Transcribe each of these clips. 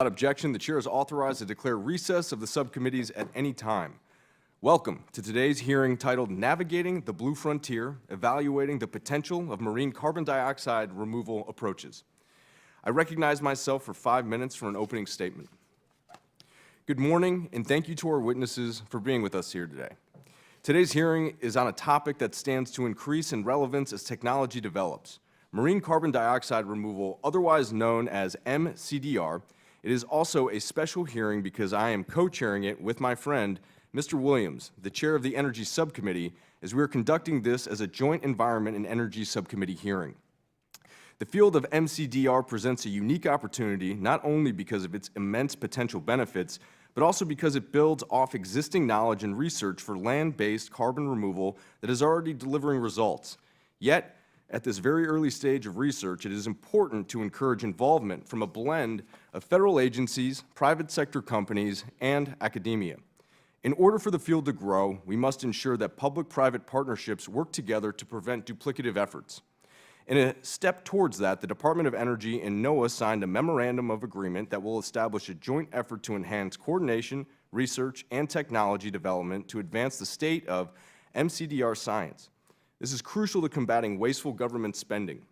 Without objection, the chair is authorized to declare recess of the subcommittees at any time. Welcome to today's hearing titled Navigating the Blue Frontier, Evaluating the Potential of Marine Carbon Dioxide Removal Approaches. I recognize myself for 5 minutes for an opening statement. Good morning, and thank you to our witnesses for being with us here today. Today's hearing is on a topic that stands to increase in relevance as technology develops. Marine carbon dioxide removal, otherwise known as MCDR. It is also a special hearing because I am co-chairing it with my friend, Mr. Williams, the chair of the Energy Subcommittee, as we are conducting this as a joint Environment and Energy Subcommittee hearing. The field of MCDR presents a unique opportunity not only because of its immense potential benefits, but also because it builds off existing knowledge and research for land-based carbon removal that is already delivering results. Yet, at this very early stage of research, it is important to encourage involvement from a blend of federal agencies, private sector companies, and academia. In order for the field to grow, we must ensure that public-private partnerships work together to prevent duplicative efforts. In a step towards that, the Department of Energy and NOAA signed a memorandum of agreement that will establish a joint effort to enhance coordination, research, and technology development to advance the state of MCDR science. This is crucial to combating wasteful government spending.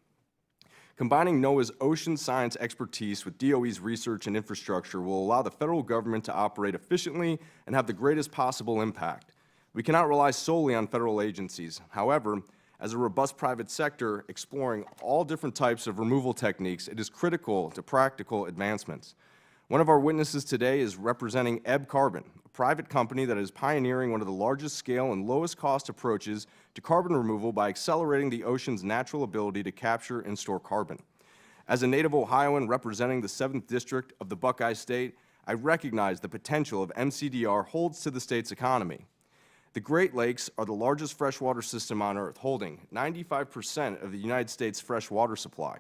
Combining NOAA's ocean science expertise with DOE's research and infrastructure will allow the federal government to operate efficiently and have the greatest possible impact. We cannot rely solely on federal agencies. However, as a robust private sector exploring all different types of removal techniques, it is critical to practical advancements. One of our witnesses today is representing Ebb Carbon, a private company that is pioneering one of the largest scale and lowest cost approaches to carbon removal by accelerating the ocean's natural ability to capture and store carbon. As a native Ohioan representing the 7th District of the Buckeye State, I recognize the potential of MCDR holds to the state's economy. The Great Lakes are the largest freshwater system on Earth, holding 95% of the United States' fresh water supply.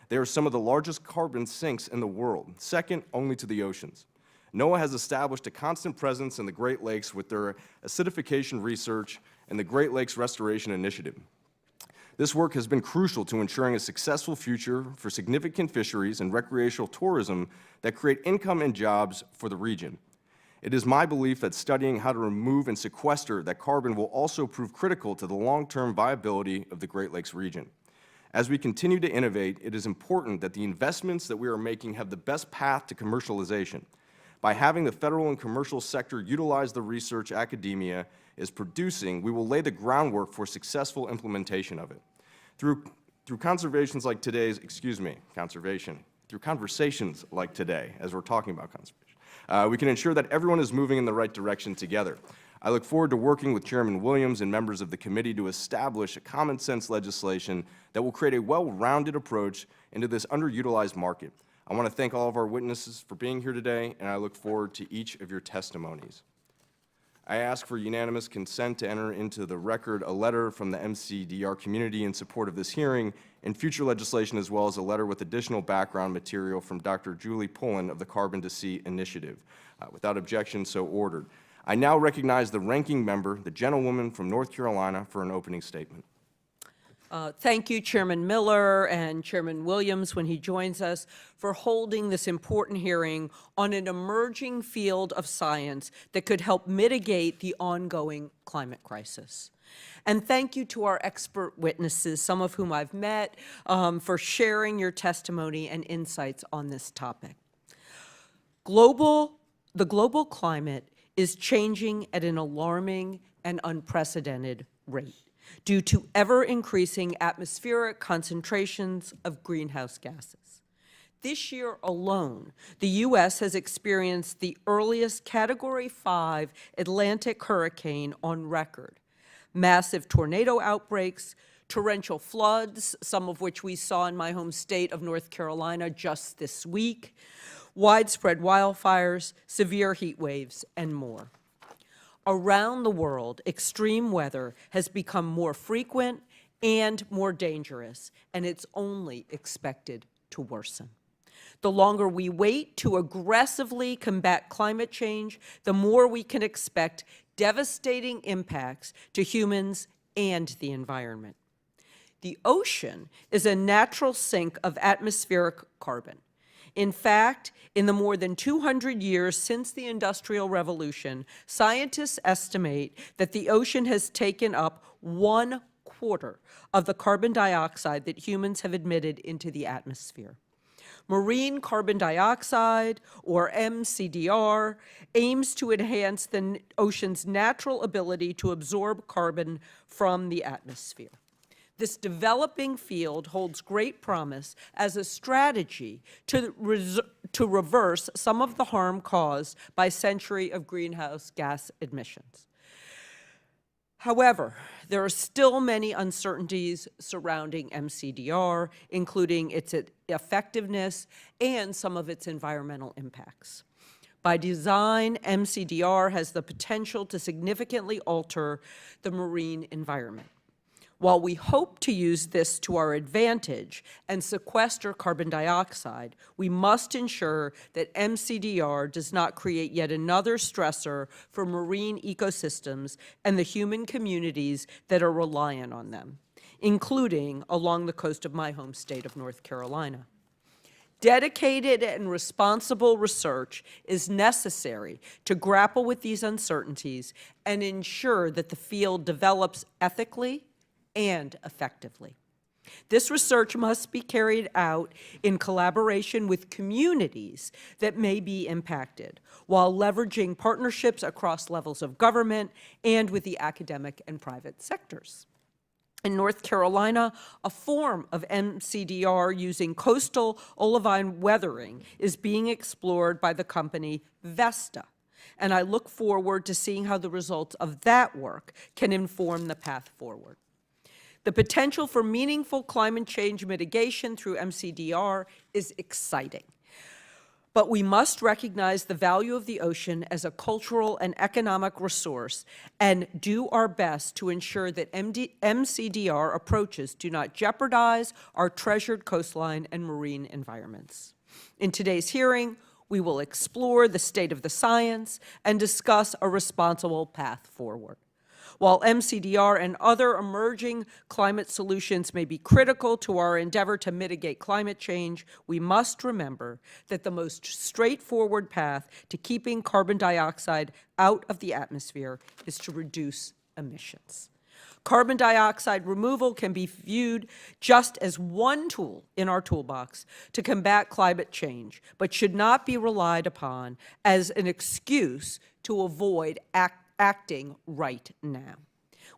They are some of the largest carbon sinks in the world, second only to the oceans. NOAA has established a constant presence in the Great Lakes with their acidification research and the Great Lakes Restoration Initiative. This work has been crucial to ensuring a successful future for significant fisheries and recreational tourism that create income and jobs for the region. It is my belief that studying how to remove and sequester that carbon will also prove critical to the long-term viability of the Great Lakes region. As we continue to innovate, it is important that the investments that we are making have the best path to commercialization. By having the federal and commercial sector utilize the research academia is producing, we will lay the groundwork for successful implementation of it. Through conversations like today, as we're talking about conservation, we can ensure that everyone is moving in the right direction together. I look forward to working with Chairman Williams and members of the committee to establish a common sense legislation that will create a well-rounded approach into this underutilized market. I want to thank all of our witnesses for being here today, and I look forward to each of your testimonies. I ask for unanimous consent to enter into the record a letter from the MCDR community in support of this hearing and future legislation, as well as a letter with additional background material from Dr. Julie Pullen of the Carbon to Sea Initiative. Without objection, so ordered. I now recognize the ranking member, the gentlewoman from North Carolina, for an opening statement. Thank you, Chairman Miller and Chairman Williams, when he joins us, for holding this important hearing on an emerging field of science that could help mitigate the ongoing climate crisis. And thank you to our expert witnesses, some of whom I've met, for sharing your testimony and insights on this topic. The global climate is changing at an alarming and unprecedented rate due to ever-increasing atmospheric concentrations of greenhouse gases. This year alone, the U.S. has experienced the earliest Category 5 Atlantic hurricane on record. Massive tornado outbreaks, torrential floods, some of which we saw in my home state of North Carolina just this week, widespread wildfires, severe heat waves, and more. Around the world, extreme weather has become more frequent and more dangerous, and it's only expected to worsen. The longer we wait to aggressively combat climate change, the more we can expect devastating impacts to humans and the environment. The ocean is a natural sink of atmospheric carbon. In fact, in the more than 200 years since the Industrial Revolution, scientists estimate that the ocean has taken up 1/4 of the carbon dioxide that humans have emitted into the atmosphere. Marine carbon dioxide, or MCDR, aims to enhance the ocean's natural ability to absorb carbon from the atmosphere. This developing field holds great promise as a strategy to reverse some of the harm caused by a century of greenhouse gas emissions. However, there are still many uncertainties surrounding MCDR, including its effectiveness and some of its environmental impacts. By design, MCDR has the potential to significantly alter the marine environment. While we hope to use this to our advantage and sequester carbon dioxide, we must ensure that MCDR does not create yet another stressor for marine ecosystems and the human communities that are reliant on them, including along the coast of my home state of North Carolina. Dedicated and responsible research is necessary to grapple with these uncertainties and ensure that the field develops ethically and effectively. This research must be carried out in collaboration with communities that may be impacted, while leveraging partnerships across levels of government and with the academic and private sectors. In North Carolina, a form of MCDR using coastal olivine weathering is being explored by the company Vesta, and I look forward to seeing how the results of that work can inform the path forward. The potential for meaningful climate change mitigation through MCDR is exciting. But we must recognize the value of the ocean as a cultural and economic resource and do our best to ensure that MCDR approaches do not jeopardize our treasured coastline and marine environments. In today's hearing, we will explore the state of the science and discuss a responsible path forward. While MCDR and other emerging climate solutions may be critical to our endeavor to mitigate climate change, we must remember that the most straightforward path to keeping carbon dioxide out of the atmosphere is to reduce emissions. Carbon dioxide removal can be viewed just as one tool in our toolbox to combat climate change, but should not be relied upon as an excuse to avoid acting right now.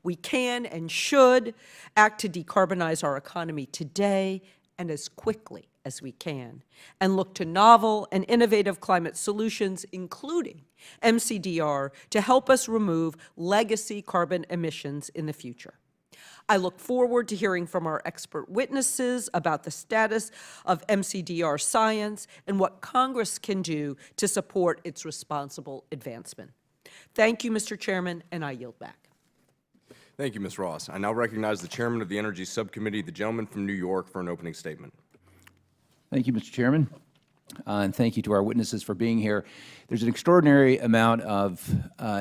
We can and should act to decarbonize our economy today and as quickly as we can, and look to novel and innovative climate solutions, including MCDR, to help us remove legacy carbon emissions in the future. I look forward to hearing from our expert witnesses about the status of MCDR science and what Congress can do to support its responsible advancement. Thank you, Mr. Chairman, and I yield back. Thank you, Ms. Ross. I now recognize the Chairman of the Energy Subcommittee, the gentleman from New York, for an opening statement. Thank you, Mr. Chairman, and thank you to our witnesses for being here. There's an extraordinary amount of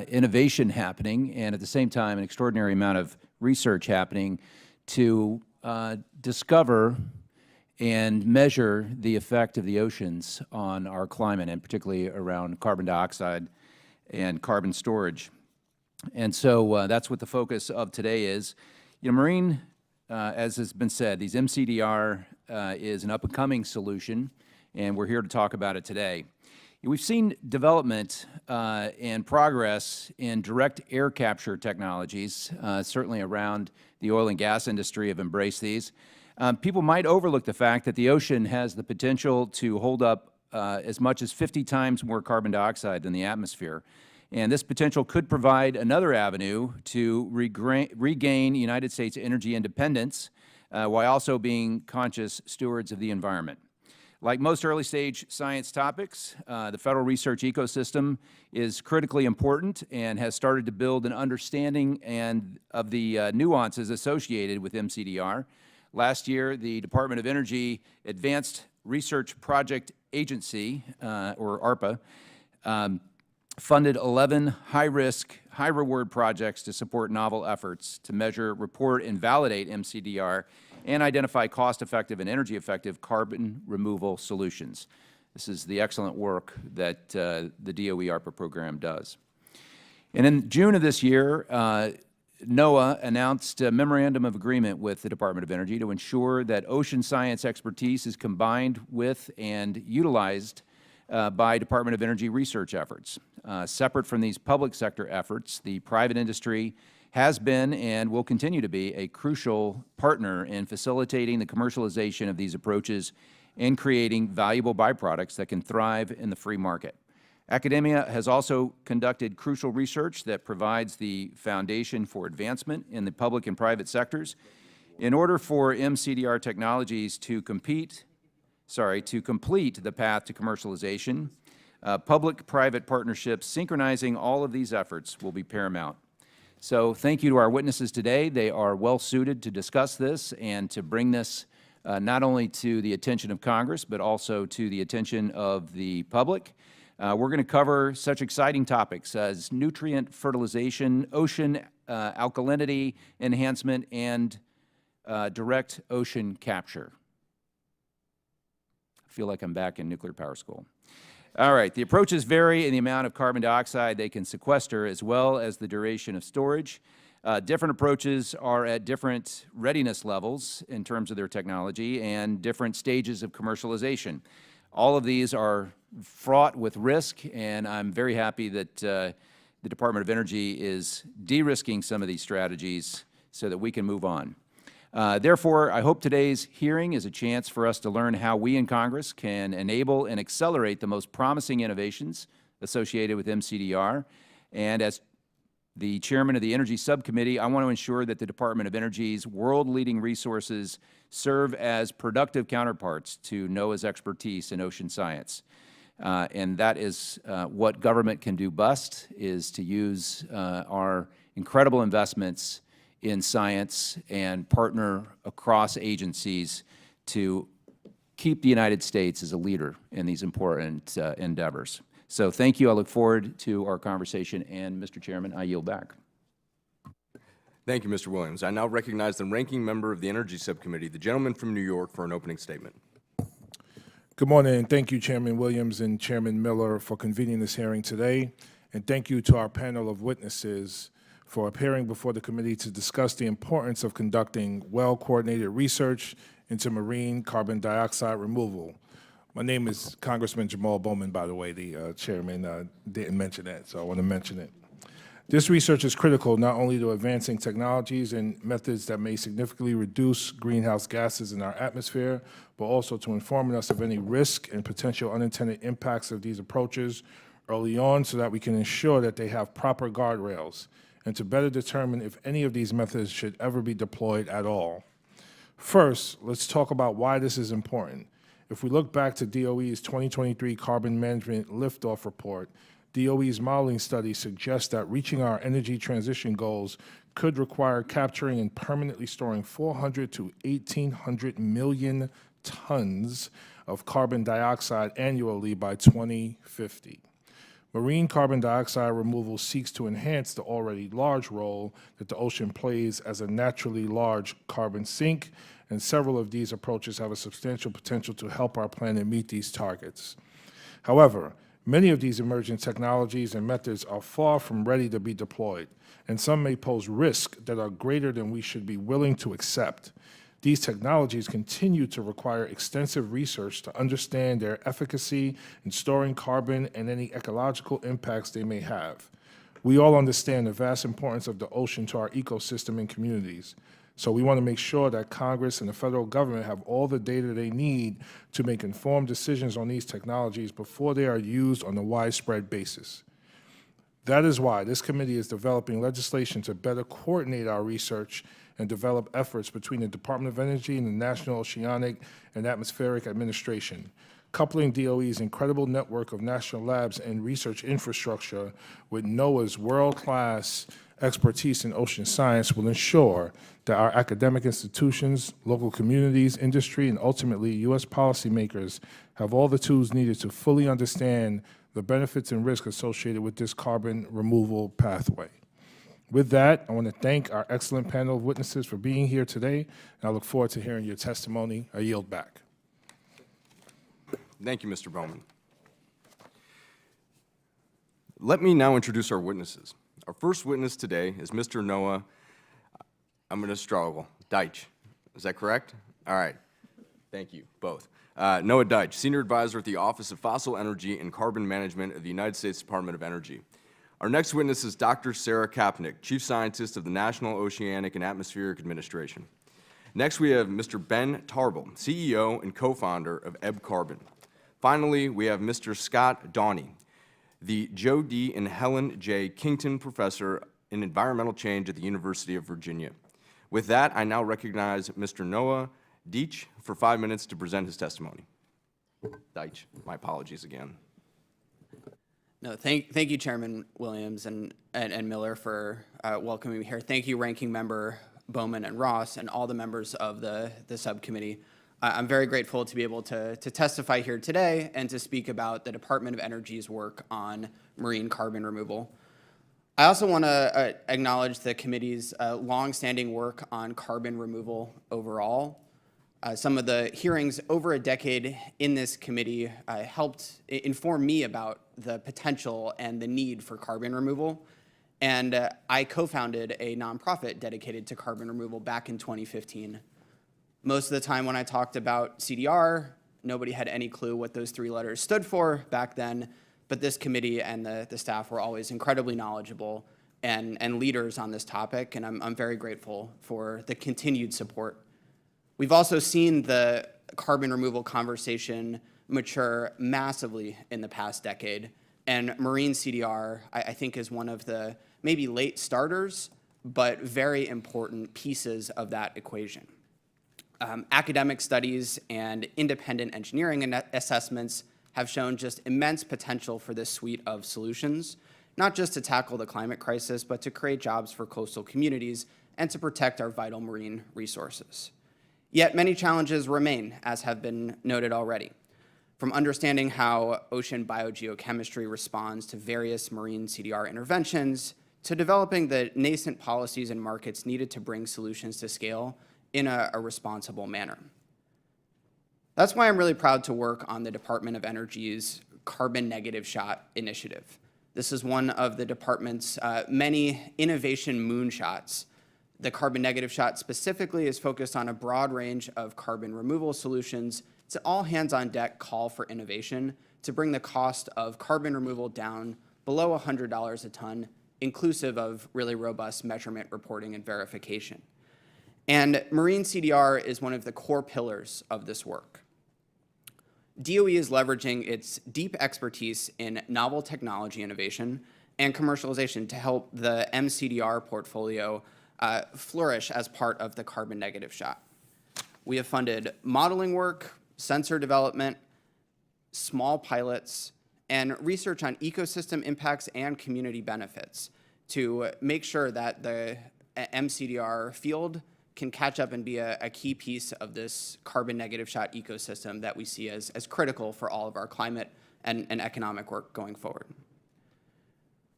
innovation happening, and at the same time, an extraordinary amount of research happening to discover and measure the effect of the oceans on our climate, and particularly around carbon dioxide and carbon storage. And so that's what the focus of today is. You know, marine, as has been said, these MCDR is an up-and-coming solution, and we're here to talk about it today. We've seen development and progress in direct air capture technologies, certainly around the oil and gas industry have embraced these. People might overlook the fact that the ocean has the potential to hold up as much as 50 times more carbon dioxide than the atmosphere. And this potential could provide another avenue to regain United States energy independence while also being conscious stewards of the environment. Like most early-stage science topics, the federal research ecosystem is critically important and has started to build an understanding of the nuances associated with MCDR. Last year, the Department of Energy Advanced Research Project Agency, or ARPA, funded 11 high-risk, high-reward projects to support novel efforts to measure, report, and validate MCDR and identify cost-effective and energy-effective carbon removal solutions. This is the excellent work that the DOE ARPA program does. And in June of this year, NOAA announced a memorandum of agreement with the Department of Energy to ensure that ocean science expertise is combined with and utilized by Department of Energy research efforts. Separate from these public sector efforts, the private industry has been and will continue to be a crucial partner in facilitating the commercialization of these approaches and creating valuable byproducts that can thrive in the free market. Academia has also conducted crucial research that provides the foundation for advancement in the public and private sectors. In order for MCDR technologies to complete the path to commercialization, public-private partnerships synchronizing all of these efforts will be paramount. So thank you to our witnesses today. They are well suited to discuss this and to bring this not only to the attention of Congress, but also to the attention of the public. We're going to cover such exciting topics as nutrient fertilization, ocean alkalinity enhancement, and direct ocean capture. I feel like I'm back in nuclear power school. All right, the approaches vary in the amount of carbon dioxide they can sequester as well as the duration of storage. Different approaches are at different readiness levels in terms of their technology and different stages of commercialization. All of these are fraught with risk, and I'm very happy that the Department of Energy is de-risking some of these strategies so that we can move on. Therefore, I hope today's hearing is a chance for us to learn how we in Congress can enable and accelerate the most promising innovations associated with MCDR. And as the chairman of the Energy Subcommittee, I want to ensure that the Department of Energy's world-leading resources serve as productive counterparts to NOAA's expertise in ocean science. And that is what government can do best, is to use our incredible investments in science and partner across agencies to keep the United States as a leader in these important endeavors. So thank you. I look forward to our conversation. And, Mr. Chairman, I yield back. Thank you, Mr. Williams. I now recognize the ranking member of the Energy Subcommittee, the gentleman from New York, for an opening statement. Good morning, and thank you, Chairman Williams and Chairman Miller, for convening this hearing today. And thank you to our panel of witnesses for appearing before the committee to discuss the importance of conducting well-coordinated research into marine carbon dioxide removal. My name is Congressman Jamal Bowman, by the way. The chairman didn't mention that, so I want to mention it. This research is critical not only to advancing technologies and methods that may significantly reduce greenhouse gases in our atmosphere, but also to informing us of any risk and potential unintended impacts of these approaches early on so that we can ensure that they have proper guardrails and to better determine if any of these methods should ever be deployed at all. First, let's talk about why this is important. If we look back to DOE's 2023 Carbon Management Liftoff Report, DOE's modeling study suggests that reaching our energy transition goals could require capturing and permanently storing 400 to 1,800 million tons of carbon dioxide annually by 2050. Marine carbon dioxide removal seeks to enhance the already large role that the ocean plays as a naturally large carbon sink, and several of these approaches have a substantial potential to help our planet meet these targets. However, many of these emerging technologies and methods are far from ready to be deployed, and some may pose risks that are greater than we should be willing to accept. These technologies continue to require extensive research to understand their efficacy in storing carbon and any ecological impacts they may have. We all understand the vast importance of the ocean to our ecosystem and communities. So we want to make sure that Congress and the federal government have all the data they need to make informed decisions on these technologies before they are used on a widespread basis. That is why this committee is developing legislation to better coordinate our research and develop efforts between the Department of Energy and the National Oceanic and Atmospheric Administration. Coupling DOE's incredible network of national labs and research infrastructure with NOAA's world-class expertise in ocean science will ensure that our academic institutions, local communities, industry, and ultimately U.S. policymakers have all the tools needed to fully understand the benefits and risks associated with this carbon removal pathway. With that, I want to thank our excellent panel of witnesses for being here today, and I look forward to hearing your testimony. I yield back. Thank you, Mr. Bowman. Let me now introduce our witnesses. Our first witness today is Mr. Noah, I'm going to struggle, Deich. Is that correct? All right. Thank you, both. Noah Deich, Senior Advisor at the Office of Fossil Energy and Carbon Management of the United States Department of Energy. Our next witness is Dr. Sarah Kapnick, Chief Scientist of the National Oceanic and Atmospheric Administration. Next, we have Mr. Ben Tarbell, CEO and co-founder of Ebb Carbon. Finally, we have Mr. Scott Doney, the Joe D. and Helen J. Kington Professor in Environmental Change at the University of Virginia. With that, I now recognize Mr. Noah Deich for 5 minutes to present his testimony. Deich, my apologies again. No, thank you, Chairman Williams and Miller, for welcoming me here. Thank you, Ranking Member Bowman and Ross, and all the members of the subcommittee. I'm very grateful to be able to testify here today and to speak about the Department of Energy's work on marine carbon removal. I also want to acknowledge the committee's longstanding work on carbon removal overall. Some of the hearings over a decade in this committee helped inform me about the potential and the need for carbon removal. And I co-founded a nonprofit dedicated to carbon removal back in 2015. Most of the time when I talked about CDR, nobody had any clue what those three letters stood for back then, but this committee and the staff were always incredibly knowledgeable and leaders on this topic, and I'm very grateful for the continued support. We've also seen the carbon removal conversation mature massively in the past decade, and marine CDR, I think, is one of the maybe late starters, but very important pieces of that equation. Academic studies and independent engineering assessments have shown just immense potential for this suite of solutions, not just to tackle the climate crisis, but to create jobs for coastal communities and to protect our vital marine resources. Yet many challenges remain, as have been noted already. From understanding how ocean biogeochemistry responds to various marine CDR interventions, to developing the nascent policies and markets needed to bring solutions to scale in a responsible manner. That's why I'm really proud to work on the Department of Energy's Carbon Negative Shot initiative. This is one of the department's many innovation moonshots. The Carbon Negative Shot specifically is focused on a broad range of carbon removal solutions. It's an all-hands-on-deck call for innovation to bring the cost of carbon removal down below $100 a ton, inclusive of really robust measurement, reporting, and verification. And marine CDR is one of the core pillars of this work. DOE is leveraging its deep expertise in novel technology innovation and commercialization to help the MCDR portfolio flourish as part of the Carbon Negative Shot. We have funded modeling work, sensor development, small pilots, and research on ecosystem impacts and community benefits to make sure that the MCDR field can catch up and be a key piece of this Carbon Negative Shot ecosystem that we see as critical for all of our climate and economic work going forward.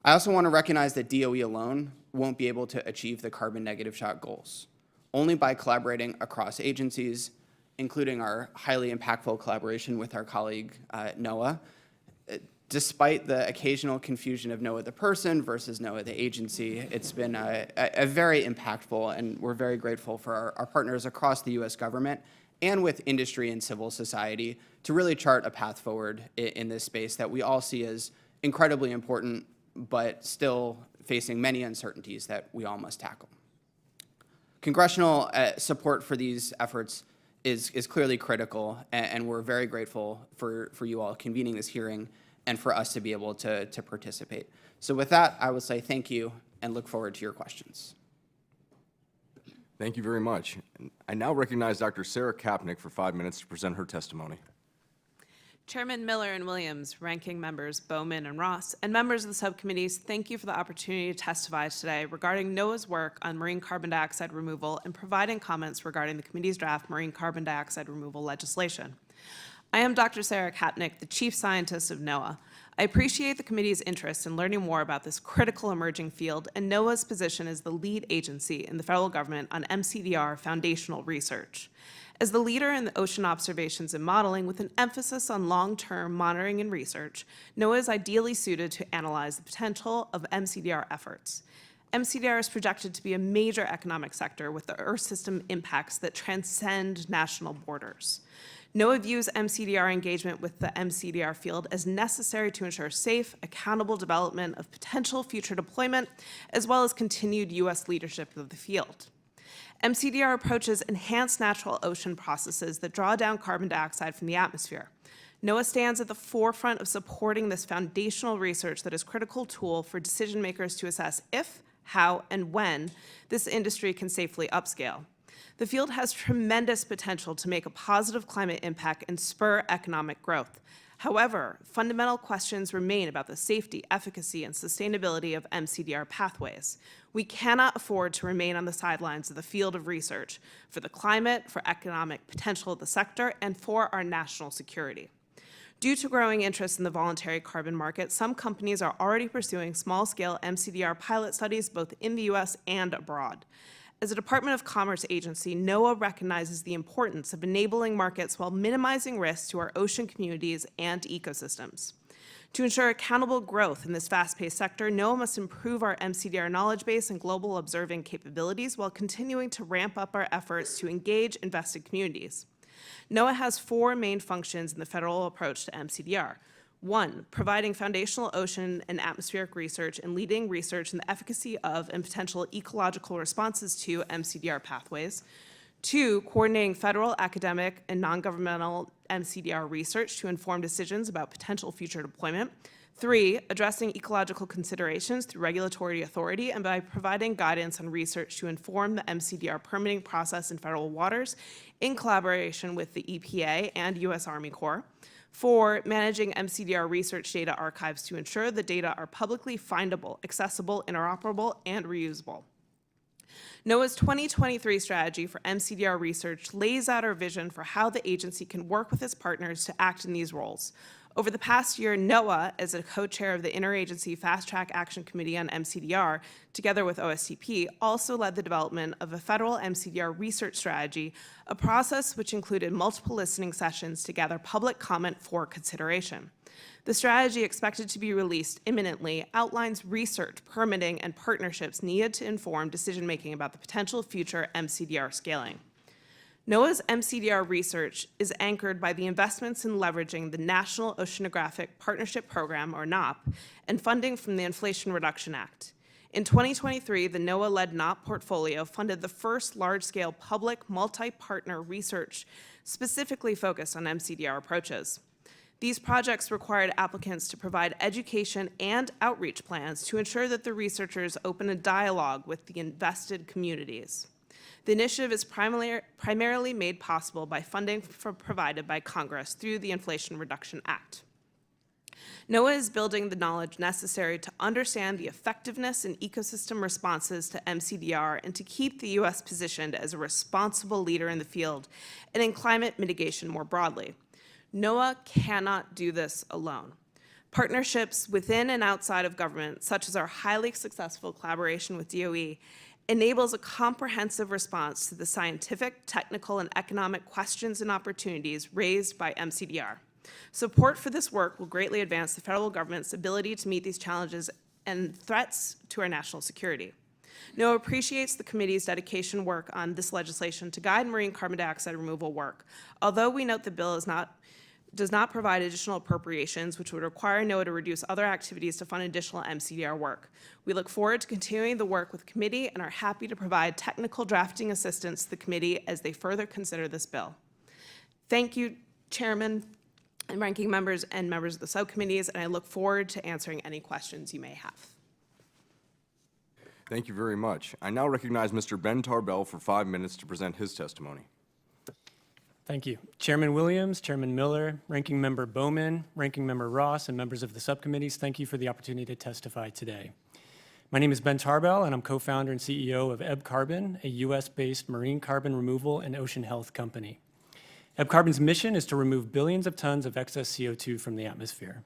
I also want to recognize that DOE alone won't be able to achieve the Carbon Negative Shot goals. Only by collaborating across agencies, including our highly impactful collaboration with our colleague NOAA. Despite the occasional confusion of NOAA the person versus NOAA the agency, it's been a very impactful, and we're very grateful for our partners across the US government and with industry and civil society to really chart a path forward in this space that we all see as incredibly important, but still facing many uncertainties that we all must tackle. Congressional support for these efforts is clearly critical, and we're very grateful for you all convening this hearing and for us to be able to participate. So with that, I will say thank you and look forward to your questions. Thank you very much. I now recognize Dr. Sarah Kapnick for 5 minutes to present her testimony. Chairman Miller and Williams, ranking members Bowman and Ross, and members of the subcommittees, thank you for the opportunity to testify today regarding NOAA's work on marine carbon dioxide removal and providing comments regarding the committee's draft marine carbon dioxide removal legislation. I am Dr. Sarah Kapnick, the Chief Scientist of NOAA. I appreciate the committee's interest in learning more about this critical emerging field and NOAA's position as the lead agency in the federal government on MCDR foundational research. As the leader in the ocean observations and modeling with an emphasis on long-term monitoring and research, NOAA is ideally suited to analyze the potential of MCDR efforts. MCDR is projected to be a major economic sector with the Earth system impacts that transcend national borders. NOAA views MCDR engagement with the MCDR field as necessary to ensure safe, accountable development of potential future deployment, as well as continued U.S. leadership of the field. MCDR approaches enhance natural ocean processes that draw down carbon dioxide from the atmosphere. NOAA stands at the forefront of supporting this foundational research that is a critical tool for decision makers to assess if, how, and when this industry can safely upscale. The field has tremendous potential to make a positive climate impact and spur economic growth. However, fundamental questions remain about the safety, efficacy, and sustainability of MCDR pathways. We cannot afford to remain on the sidelines of the field of research for the climate, for economic potential of the sector, and for our national security. Due to growing interest in the voluntary carbon market, some companies are already pursuing small-scale MCDR pilot studies both in the U.S. and abroad. As a Department of Commerce agency, NOAA recognizes the importance of enabling markets while minimizing risks to our ocean communities and ecosystems. To ensure accountable growth in this fast-paced sector, NOAA must improve our MCDR knowledge base and global observing capabilities while continuing to ramp up our efforts to engage invested communities. NOAA has 4 main functions in the federal approach to MCDR. 1, providing foundational ocean and atmospheric research and leading research in the efficacy of and potential ecological responses to MCDR pathways. 2, coordinating federal, academic, and non-governmental MCDR research to inform decisions about potential future deployment. 3, addressing ecological considerations through regulatory authority and by providing guidance on research to inform the MCDR permitting process in federal waters in collaboration with the EPA and U.S. Army Corps. 4, managing MCDR research data archives to ensure the data are publicly findable, accessible, interoperable, and reusable. NOAA's 2023 strategy for MCDR research lays out our vision for how the agency can work with its partners to act in these roles. Over the past year, NOAA, as a co-chair of the Interagency Fast Track Action Committee on MCDR, together with OSTP, also led the development of a federal MCDR research strategy, a process which included multiple listening sessions to gather public comment for consideration. The strategy, expected to be released imminently, outlines research, permitting, and partnerships needed to inform decision-making about the potential future MCDR scaling. NOAA's MCDR research is anchored by the investments in leveraging the National Oceanographic Partnership Program, or NOP, and funding from the Inflation Reduction Act. In 2023, the NOAA-led NOP portfolio funded the first large-scale public multi-partner research specifically focused on MCDR approaches. These projects required applicants to provide education and outreach plans to ensure that the researchers open a dialogue with the invested communities. The initiative is primarily made possible by funding provided by Congress through the Inflation Reduction Act. NOAA is building the knowledge necessary to understand the effectiveness and ecosystem responses to MCDR and to keep the U.S. positioned as a responsible leader in the field and in climate mitigation more broadly. NOAA cannot do this alone. Partnerships within and outside of government, such as our highly successful collaboration with DOE, enables a comprehensive response to the scientific, technical, and economic questions and opportunities raised by MCDR. Support for this work will greatly advance the federal government's ability to meet these challenges and threats to our national security. NOAA appreciates the committee's dedication work on this legislation to guide marine carbon dioxide removal work. Although we note the bill does not provide additional appropriations, which would require NOAA to reduce other activities to fund additional MCDR work. We look forward to continuing the work with the committee and are happy to provide technical drafting assistance to the committee as they further consider this bill. Thank you, Chairman and ranking members and members of the subcommittees, and I look forward to answering any questions you may have. Thank you very much. I now recognize Mr. Ben Tarbell for 5 minutes to present his testimony. Thank you. Chairman Williams, Chairman Miller, Ranking Member Bowman, Ranking Member Ross, and members of the subcommittees, thank you for the opportunity to testify today. My name is Ben Tarbell, and I'm co-founder and CEO of Ebb Carbon, a U.S.-based marine carbon removal and ocean health company. Ebb Carbon's mission is to remove billions of tons of excess CO2 from the atmosphere.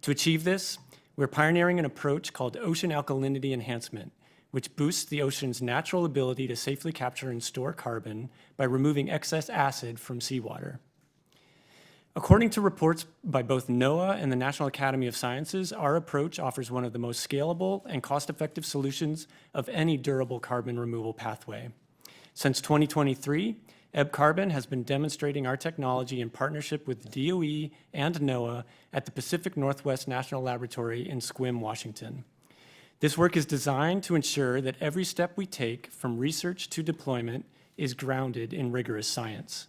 To achieve this, we're pioneering an approach called ocean alkalinity enhancement, which boosts the ocean's natural ability to safely capture and store carbon by removing excess acid from seawater. According to reports by both NOAA and the National Academy of Sciences, our approach offers one of the most scalable and cost-effective solutions of any durable carbon removal pathway. Since 2023, Ebb Carbon has been demonstrating our technology in partnership with the DOE and NOAA at the Pacific Northwest National Laboratory in Sequim, Washington. This work is designed to ensure that every step we take from research to deployment is grounded in rigorous science.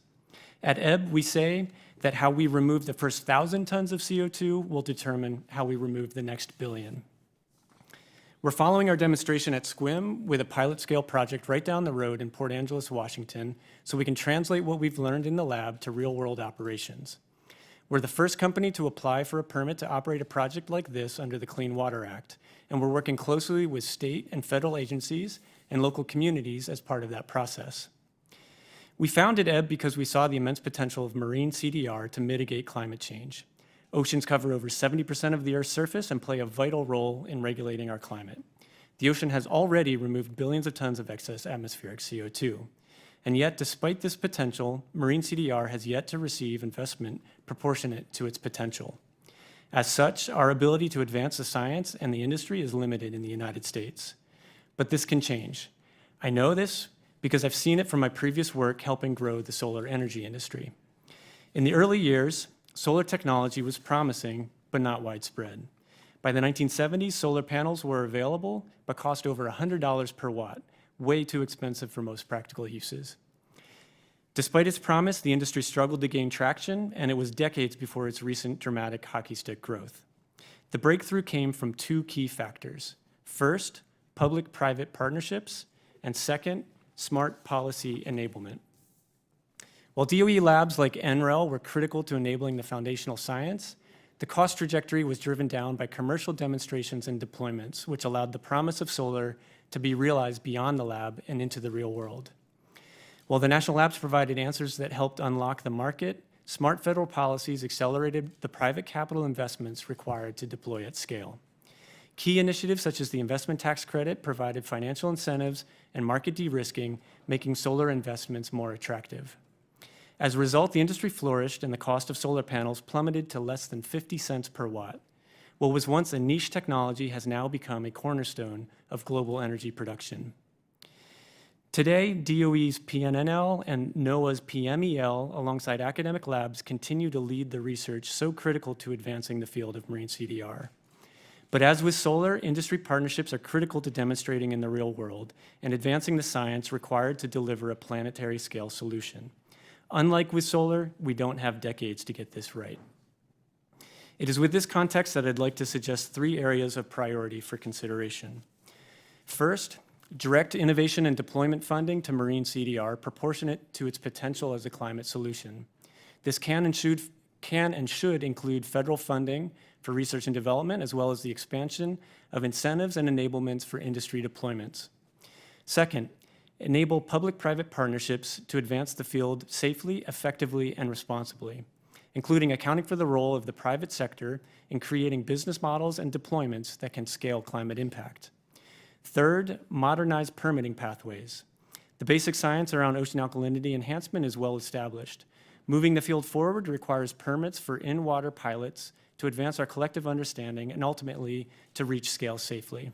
At Ebb, we say that how we remove the first 1,000 tons of CO2 will determine how we remove the next billion. We're following our demonstration at Sequim with a pilot scale project right down the road in Port Angeles, Washington, so we can translate what we've learned in the lab to real world operations. We're the first company to apply for a permit to operate a project like this under the Clean Water Act, and we're working closely with state and federal agencies and local communities as part of that process. We founded Ebb because we saw the immense potential of marine CDR to mitigate climate change. Oceans cover over 70% of the Earth's surface and play a vital role in regulating our climate. The ocean has already removed billions of tons of excess atmospheric CO2. And yet, despite this potential, marine CDR has yet to receive investment proportionate to its potential. As such, our ability to advance the science and the industry is limited in the United States. But this can change. I know this because I've seen it from my previous work helping grow the solar energy industry. In the early years, solar technology was promising, but not widespread. By the 1970s, solar panels were available, but cost over $100 per watt, way too expensive for most practical uses. Despite its promise, the industry struggled to gain traction, and it was decades before its recent dramatic hockey stick growth. The breakthrough came from two key factors. First, public-private partnerships, and second, smart policy enablement. While DOE labs like NREL were critical to enabling the foundational science, the cost trajectory was driven down by commercial demonstrations and deployments, which allowed the promise of solar to be realized beyond the lab and into the real world. While the national labs provided answers that helped unlock the market, smart federal policies accelerated the private capital investments required to deploy at scale. Key initiatives such as the investment tax credit provided financial incentives and market de-risking, making solar investments more attractive. As a result, the industry flourished and the cost of solar panels plummeted to less than 50 cents per watt. What was once a niche technology has now become a cornerstone of global energy production. Today, DOE's PNNL and NOAA's PMEL, alongside academic labs, continue to lead the research so critical to advancing the field of marine CDR. But as with solar, industry partnerships are critical to demonstrating in the real world and advancing the science required to deliver a planetary scale solution. Unlike with solar, we don't have decades to get this right. It is with this context that I'd like to suggest three areas of priority for consideration. First, direct innovation and deployment funding to marine CDR proportionate to its potential as a climate solution. This can and should include federal funding for research and development, as well as the expansion of incentives and enablements for industry deployments. Second, enable public-private partnerships to advance the field safely, effectively, and responsibly, including accounting for the role of the private sector in creating business models and deployments that can scale climate impact. Third, modernize permitting pathways. The basic science around ocean alkalinity enhancement is well established. Moving the field forward requires permits for in-water pilots to advance our collective understanding and ultimately to reach scale safely.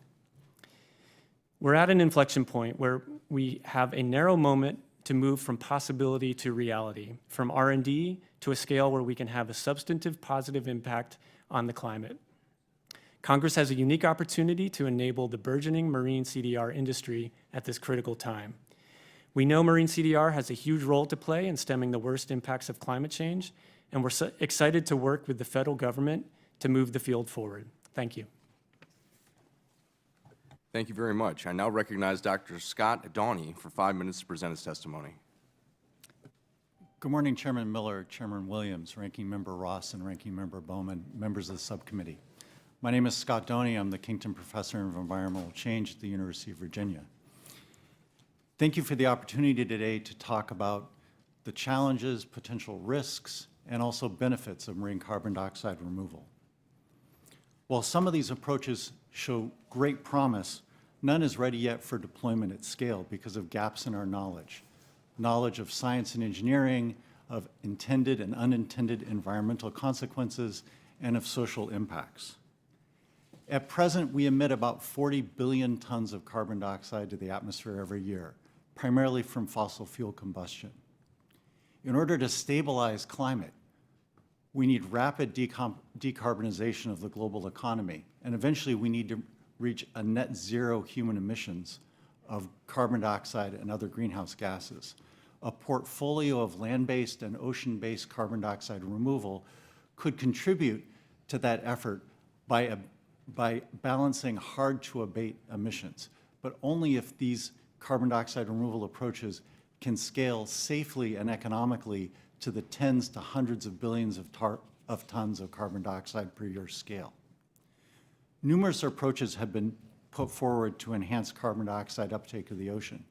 We're at an inflection point where we have a narrow moment to move from possibility to reality, from R&D to a scale where we can have a substantive positive impact on the climate. Congress has a unique opportunity to enable the burgeoning marine CDR industry at this critical time. We know marine CDR has a huge role to play in stemming the worst impacts of climate change, and we're excited to work with the federal government to move the field forward. Thank you. Thank you very much. I now recognize Dr. Scott Doney for 5 minutes to present his testimony. Good morning, Chairman Miller, Chairman Williams, Ranking Member Ross, and Ranking Member Bowman, members of the subcommittee. My name is Scott Doney. I'm the Kington Professor of Environmental Change at the University of Virginia. Thank you for the opportunity today to talk about the challenges, potential risks, and also benefits of marine carbon dioxide removal. While some of these approaches show great promise, none is ready yet for deployment at scale because of gaps in our knowledge of science and engineering, of intended and unintended environmental consequences, and of social impacts. At present, we emit about 40 billion tons of carbon dioxide to the atmosphere every year, primarily from fossil fuel combustion. In order to stabilize climate, we need rapid decarbonization of the global economy, and eventually we need to reach a net zero human emissions of carbon dioxide and other greenhouse gases. A portfolio of land-based and ocean-based carbon dioxide removal could contribute to that effort by balancing hard-to-abate emissions, but only if these carbon dioxide removal approaches can scale safely and economically to the tens to hundreds of billions of tons of carbon dioxide per year scale. Numerous approaches have been put forward to enhance carbon dioxide uptake of the ocean.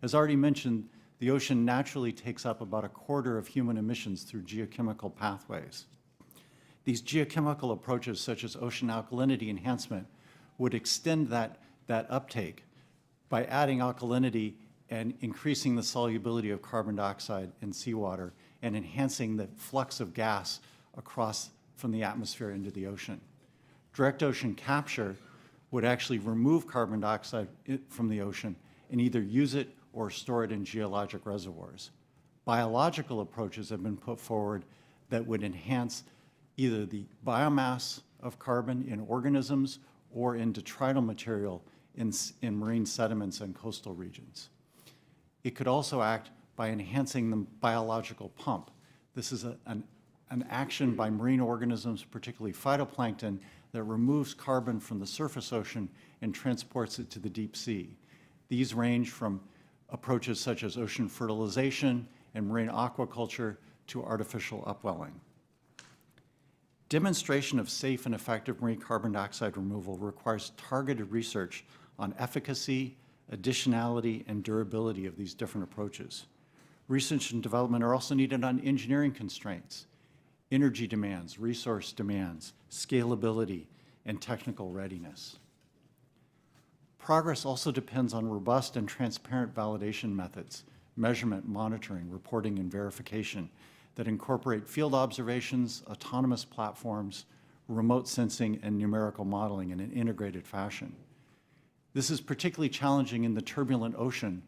As already mentioned, the ocean naturally takes up about a quarter of human emissions through geochemical pathways. These geochemical approaches, such as ocean alkalinity enhancement, would extend that uptake by adding alkalinity and increasing the solubility of carbon dioxide in seawater and enhancing the flux of gas across from the atmosphere into the ocean. Direct ocean capture would actually remove carbon dioxide from the ocean and either use it or store it in geologic reservoirs. Biological approaches have been put forward that would enhance either the biomass of carbon in organisms or in detrital material in marine sediments and coastal regions. It could also act by enhancing the biological pump. This is an action by marine organisms, particularly phytoplankton, that removes carbon from the surface ocean and transports it to the deep sea. These range from approaches such as ocean fertilization and marine aquaculture to artificial upwelling. Demonstration of safe and effective marine carbon dioxide removal requires targeted research on efficacy, additionality, and durability of these different approaches. Research and development are also needed on engineering constraints, energy demands, resource demands, scalability, and technical readiness. Progress also depends on robust and transparent validation methods, measurement, monitoring, reporting, and verification that incorporate field observations, autonomous platforms, remote sensing, and numerical modeling in an integrated fashion. This is particularly challenging in the turbulent ocean,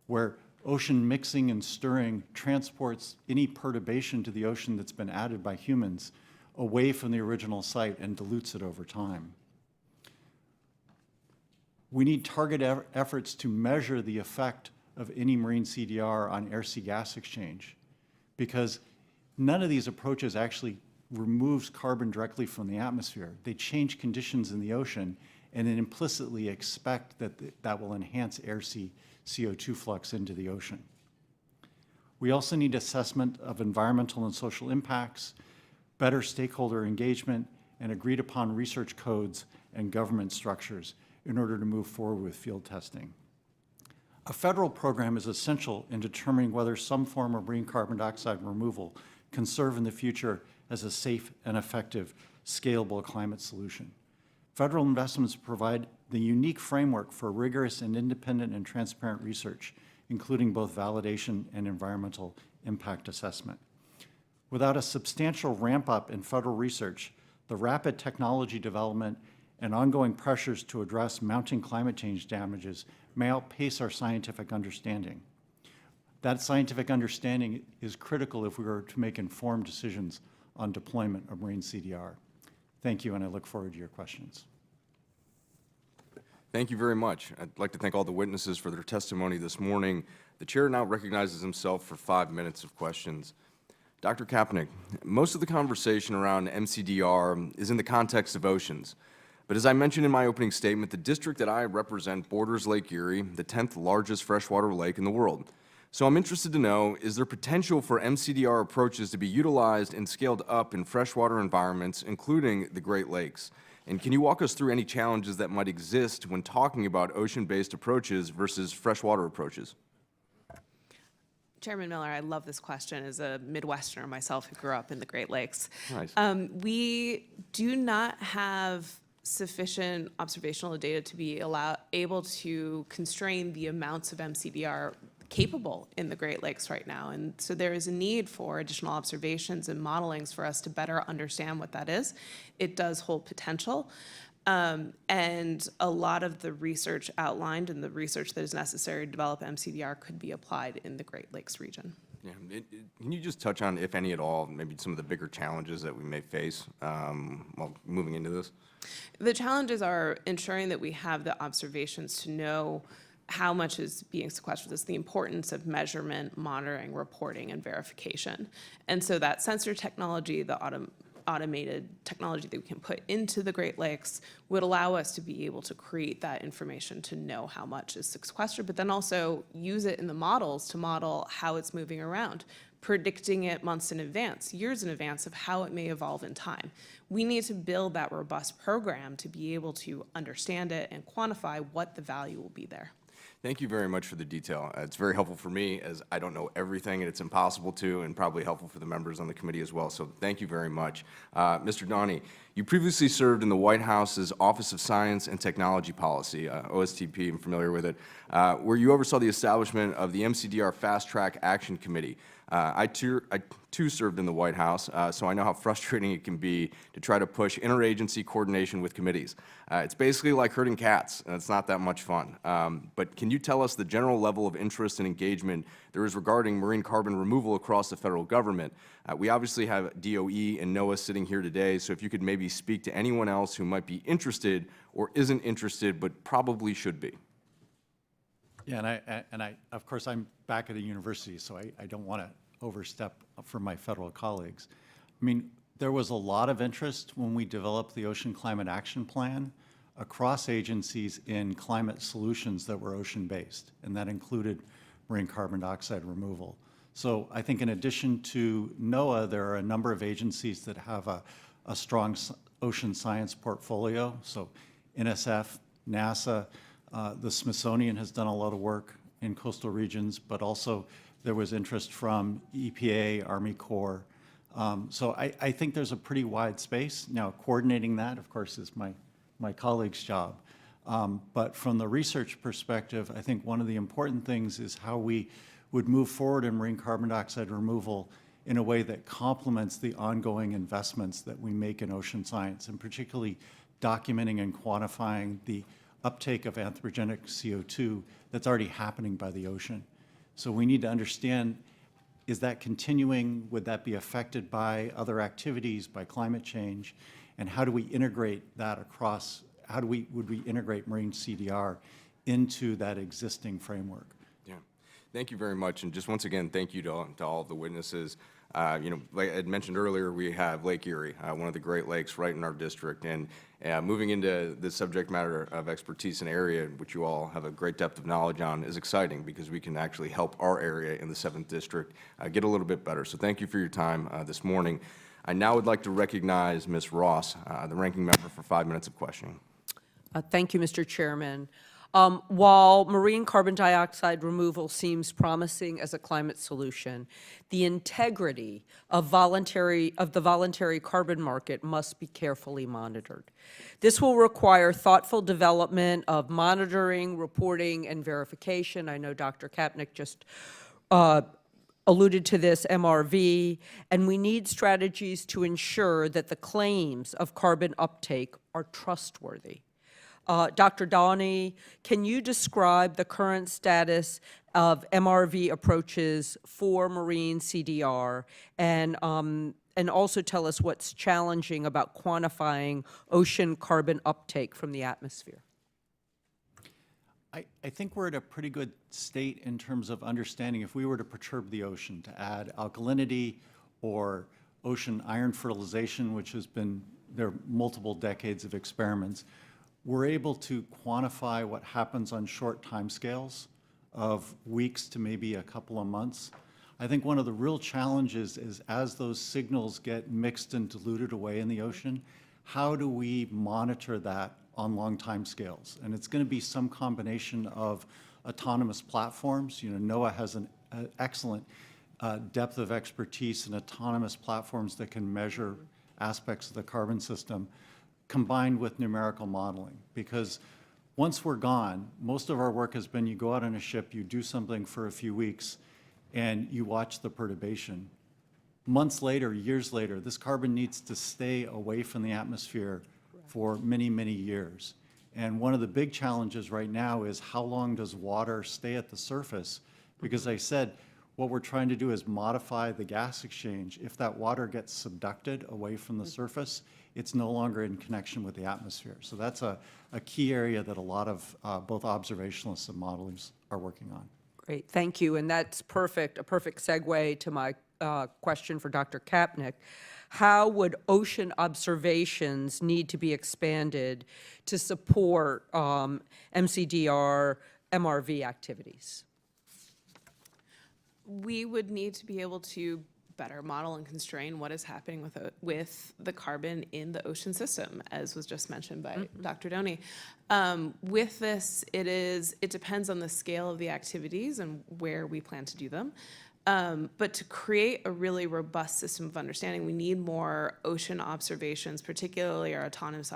where ocean mixing and stirring transports any perturbation to the ocean that's been added by humans away from the original site and dilutes it over time. We need targeted efforts to measure the effect of any marine CDR on air-sea gas exchange, because none of these approaches actually removes carbon directly from the atmosphere. They change conditions in the ocean and then implicitly expect that that will enhance air-sea CO2 flux into the ocean. We also need assessment of environmental and social impacts, better stakeholder engagement, and agreed upon research codes and government structures in order to move forward with field testing. A federal program is essential in determining whether some form of marine carbon dioxide removal can serve in the future as a safe and effective, scalable climate solution. Federal investments provide the unique framework for rigorous and independent and transparent research, including both validation and environmental impact assessment. Without a substantial ramp-up in federal research, the rapid technology development and ongoing pressures to address mounting climate change damages may outpace our scientific understanding. That scientific understanding is critical if we are to make informed decisions on deployment of marine CDR. Thank you, and I look forward to your questions. Thank you very much. I'd like to thank all the witnesses for their testimony this morning. The chair now recognizes himself for 5 minutes of questions. Dr. Kapnick, most of the conversation around MCDR is in the context of oceans. But as I mentioned in my opening statement, the district that I represent borders Lake Erie, the 10th largest freshwater lake in the world. So I'm interested to know, is there potential for MCDR approaches to be utilized and scaled up in freshwater environments, including the Great Lakes? And can you walk us through any challenges that might exist when talking about ocean-based approaches versus freshwater approaches? Chairman Miller, I love this question as a Midwesterner myself who grew up in the Great Lakes. Nice. We do not have sufficient observational data to be able to constrain the amounts of MCDR capable in the Great Lakes right now. And so there is a need for additional observations and modelings for us to better understand what that is. It does hold potential. And a lot of the research outlined and the research that is necessary to develop MCDR could be applied in the Great Lakes region. Yeah, can you just touch on, if any at all, maybe some of the bigger challenges that we may face while moving into this? The challenges are ensuring that we have the observations to know how much is being sequestered. This is the importance of measurement, monitoring, reporting, and verification. And so that sensor technology, the automated technology that we can put into the Great Lakes would allow us to be able to create that information to know how much is sequestered, but then also use it in the models to model how it's moving around, predicting it months in advance, years in advance of how it may evolve in time. We need to build that robust program to be able to understand it and quantify what the value will be there. Thank you very much for the detail. It's very helpful for me, as I don't know everything, and it's impossible to, and probably helpful for the members on the committee as well. So thank you very much. Mr. Doney, you previously served in the White House's Office of Science and Technology Policy, OSTP, I'm familiar with it, where you oversaw the establishment of the MCDR Fast Track Action Committee. I too served in the White House, so I know how frustrating it can be to try to push interagency coordination with committees. It's basically like herding cats, and it's not that much fun. But can you tell us the general level of interest and engagement there is regarding marine carbon removal across the federal government? We obviously have DOE and NOAA sitting here today, so if you could maybe speak to anyone else who might be interested or isn't interested but probably should be. Yeah, and I of course, I'm back at a university, so I don't want to overstep for my federal colleagues. I mean, there was a lot of interest when we developed the Ocean Climate Action Plan across agencies in climate solutions that were ocean-based, and that included marine carbon dioxide removal. So I think in addition to NOAA, there are a number of agencies that have a strong ocean science portfolio. So NSF, NASA, the Smithsonian has done a lot of work in coastal regions, but also there was interest from EPA, Army Corps. So I think there's a pretty wide space. Now, coordinating that, of course, is my colleague's job. But from the research perspective, I think one of the important things is how we would move forward in marine carbon dioxide removal in a way that complements the ongoing investments that we make in ocean science, and particularly documenting and quantifying the uptake of anthropogenic CO2 that's already happening by the ocean. So we need to understand, is that continuing? Would that be affected by other activities, by climate change? And how do we integrate that across, would we integrate marine CDR into that existing framework? Yeah, thank you very much. And just once again, thank you to all of the witnesses. Like I had mentioned earlier, we have Lake Erie, one of the Great Lakes right in our district. And moving into the subject matter of expertise and area, which you all have a great depth of knowledge on, is exciting because we can actually help our area in the 7th District get a little bit better. So thank you for your time this morning. I now would like to recognize Ms. Ross, the ranking member, for 5 minutes of questioning. Thank you, Mr. Chairman. While marine carbon dioxide removal seems promising as a climate solution, the integrity of the voluntary carbon market must be carefully monitored. This will require thoughtful development of monitoring, reporting, and verification. I know Dr. Kapnick just alluded to this, MRV, and we need strategies to ensure that the claims of carbon uptake are trustworthy. Dr. Doney, can you describe the current status of MRV approaches for marine CDR, and also tell us what's challenging about quantifying ocean carbon uptake from the atmosphere? I think we're at a pretty good state in terms of understanding if we were to perturb the ocean, to add alkalinity or ocean iron fertilization, which has been, there are multiple decades of experiments, we're able to quantify what happens on short timescales of weeks to maybe a couple of months. I think one of the real challenges is as those signals get mixed and diluted away in the ocean, how do we monitor that on long timescales? And it's going to be some combination of autonomous platforms. You know, NOAA has an excellent depth of expertise in autonomous platforms that can measure aspects of the carbon system, combined with numerical modeling. Because once we're gone, most of our work has been you go out on a ship, you do something for a few weeks, and you watch the perturbation. Months later, years later, this carbon needs to stay away from the atmosphere for many, many years. And one of the big challenges right now is how long does water stay at the surface? Because I said, what we're trying to do is modify the gas exchange. If that water gets subducted away from the surface, it's no longer in connection with the atmosphere. So that's a key area that a lot of both observationalists and modelers are working on. Great, thank you. And that's perfect, a perfect segue to my question for Dr. Kapnick. How would ocean observations need to be expanded to support MCDR, MRV activities? We would need to be able to better model and constrain what is happening with the carbon in the ocean system, as was just mentioned by Dr. Doney. With this, it depends on the scale of the activities and where we plan to do them. But to create a really robust system of understanding, we need more ocean observations, particularly our autonomous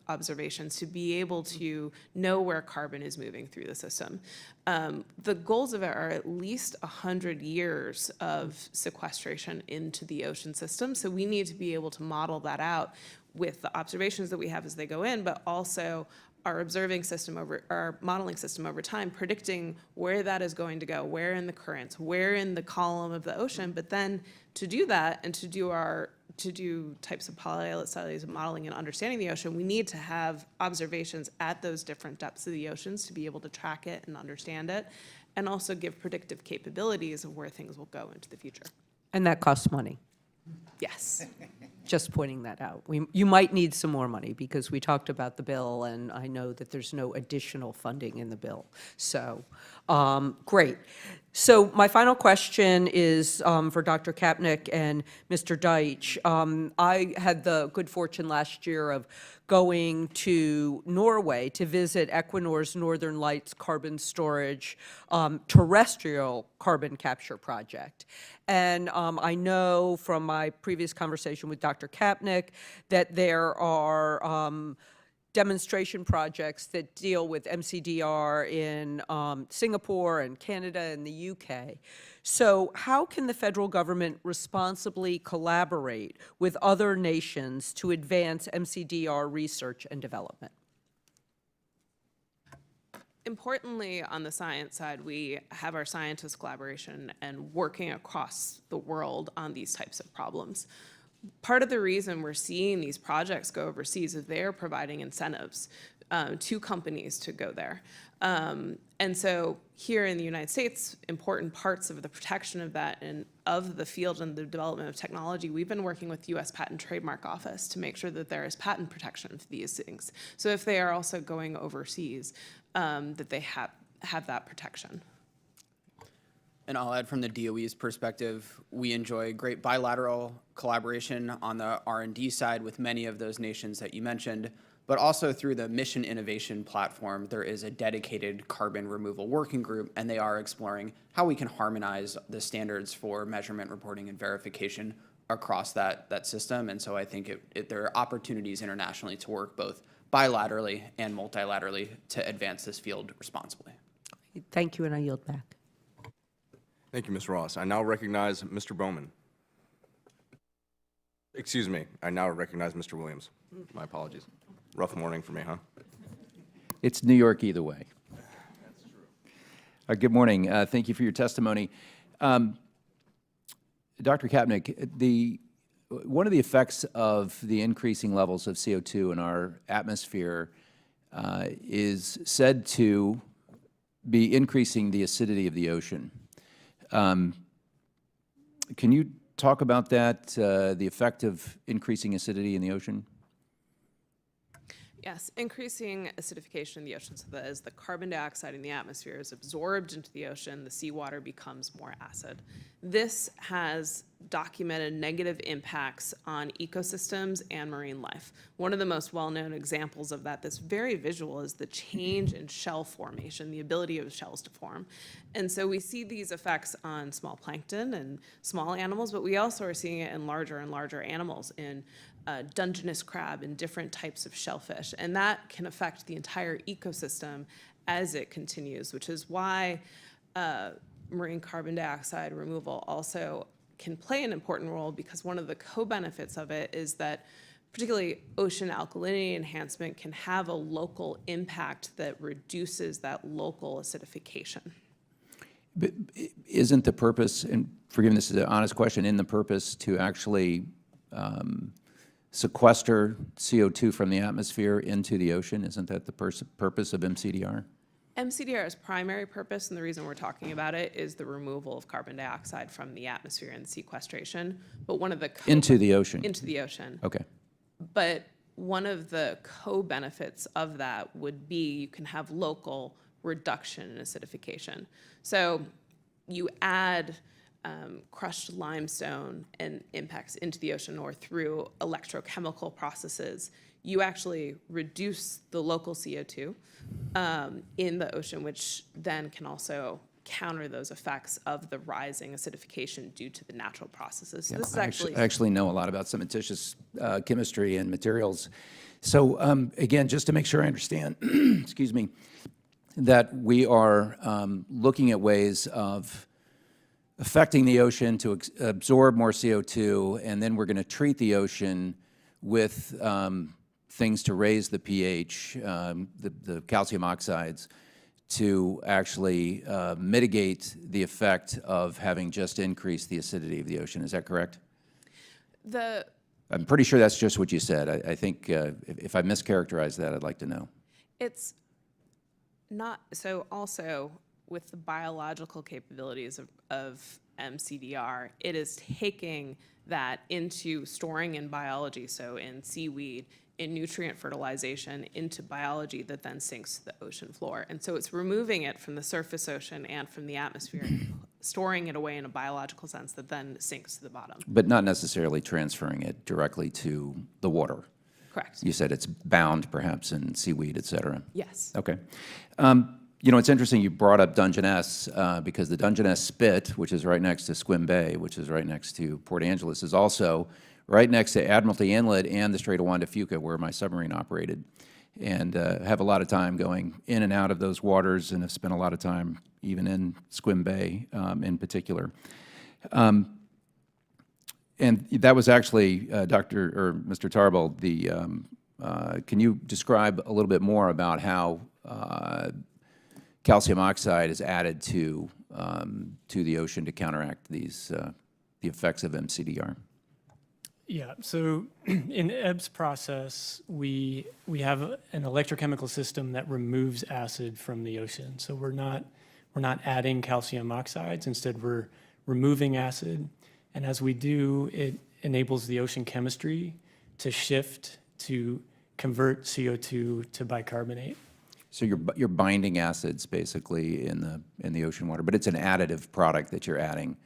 observations, to be able to know where carbon is moving through the system. The goals of it are at least 100 years of sequestration into the ocean system. So we need to be able to model that out with the observations that we have as they go in, but also our our modeling system over time, predicting where that is going to go, where in the currents, where in the column of the ocean. But then to do that and to do types of polyilot studies and modeling and understanding the ocean, we need to have observations at those different depths of the oceans to be able to track it and understand it, and also give predictive capabilities of where things will go into the future. And that costs money. Yes. Just pointing that out. You might need some more money because we talked about the bill, and I know that there's no additional funding in the bill. So, great. So my final question is for Dr. Kapnick and Mr. Deich. I had the good fortune last year of going to Norway to visit Equinor's Northern Lights carbon storage terrestrial carbon capture project. And I know from my previous conversation with Dr. Kapnick that there are demonstration projects that deal with MCDR in Singapore and Canada and the UK. So how can the federal government responsibly collaborate with other nations to advance MCDR research and development? Importantly, on the science side, we have our scientist collaboration and working across the world on these types of problems. Part of the reason we're seeing these projects go overseas is they're providing incentives to companies to go there. And so here in the United States, important parts of the protection of that and of the field and the development of technology, we've been working with U.S. Patent and Trademark Office to make sure that there is patent protection for these things. So if they are also going overseas, that they have that protection. And I'll add from the DOE's perspective, we enjoy great bilateral collaboration on the R&D side with many of those nations that you mentioned, but also through the Mission Innovation Platform, there is a dedicated carbon removal working group, and they are exploring how we can harmonize the standards for measurement, reporting, and verification across that system. And so I think there are opportunities internationally to work both bilaterally and multilaterally to advance this field responsibly. Thank you, and I yield back. Thank you, Ms. Ross. I now recognize Mr. Bowman. Excuse me, I now recognize Mr. Williams. My apologies. Rough morning for me, huh? It's New York either way. That's true. Good morning. Thank you for your testimony. Dr. Kapnick, one of the effects of the increasing levels of CO2 in our atmosphere is said to be increasing the acidity of the ocean. Can you talk about that, the effect of increasing acidity in the ocean? Yes, increasing acidification in the ocean, so that as the carbon dioxide in the atmosphere is absorbed into the ocean, the seawater becomes more acid. This has documented negative impacts on ecosystems and marine life. One of the most well-known examples of that that's very visual is the change in shell formation, the ability of shells to form. And so we see these effects on small plankton and small animals, but we also are seeing it in larger and larger animals, in Dungeness crab and different types of shellfish. And that can affect the entire ecosystem as it continues, which is why marine carbon dioxide removal also can play an important role, because one of the co-benefits of it is that particularly ocean alkalinity enhancement can have a local impact that reduces that local acidification. But isn't the purpose, and forgive me, this is an honest question, in the purpose to actually sequester CO2 from the atmosphere into the ocean? Isn't that the purpose of MCDR? MCDR's primary purpose, and the reason we're talking about it, is the removal of carbon dioxide from the atmosphere and sequestration. But one of the Into the ocean? Into the ocean. Okay. But one of the co-benefits of that would be you can have local reduction in acidification. So you add crushed limestone and impacts into the ocean, or through electrochemical processes, you actually reduce the local CO2 in the ocean, which then can also counter those effects of the rising acidification due to the natural processes. So this is I actually know a lot about cementitious chemistry and materials. So again, just to make sure I understand, excuse me, that we are looking at ways of affecting the ocean to absorb more CO2, and then we're going to treat the ocean with things to raise the pH, the calcium oxides, to actually mitigate the effect of having just increased the acidity of the ocean. Is that correct? I'm pretty sure that's just what you said. I think if I mischaracterized that, I'd like to know. It's not, so also with the biological capabilities of MCDR, it is taking that into storing in biology, so in seaweed, in nutrient fertilization, into biology that then sinks to the ocean floor. And so it's removing it from the surface ocean and from the atmosphere, storing it away in a biological sense that then sinks to the bottom. But not necessarily transferring it directly to the water. Correct. You said it's bound perhaps in seaweed, et cetera. Yes. Okay. You know, it's interesting you brought up Dungeness because the Dungeness spit, which is right next to Squim Bay, which is right next to Port Angeles, is also right next to Admiralty Inlet and the Strait of Juan de Fuca, where my submarine operated, and have a lot of time going in and out of those waters, and have spent a lot of time even in Squim Bay in particular. And that was actually, Mr. Tarbell, can you describe a little bit more about how calcium oxide is added to the ocean to counteract these the effects of MCDR? Yeah, so in Ebb's process, we have an electrochemical system that removes acid from the ocean. So we're not adding calcium oxides. Instead, we're removing acid. And as we do, it enables the ocean chemistry to shift to convert CO2 to bicarbonate. So you're binding acids basically in the ocean water, but it's an additive product that you're adding.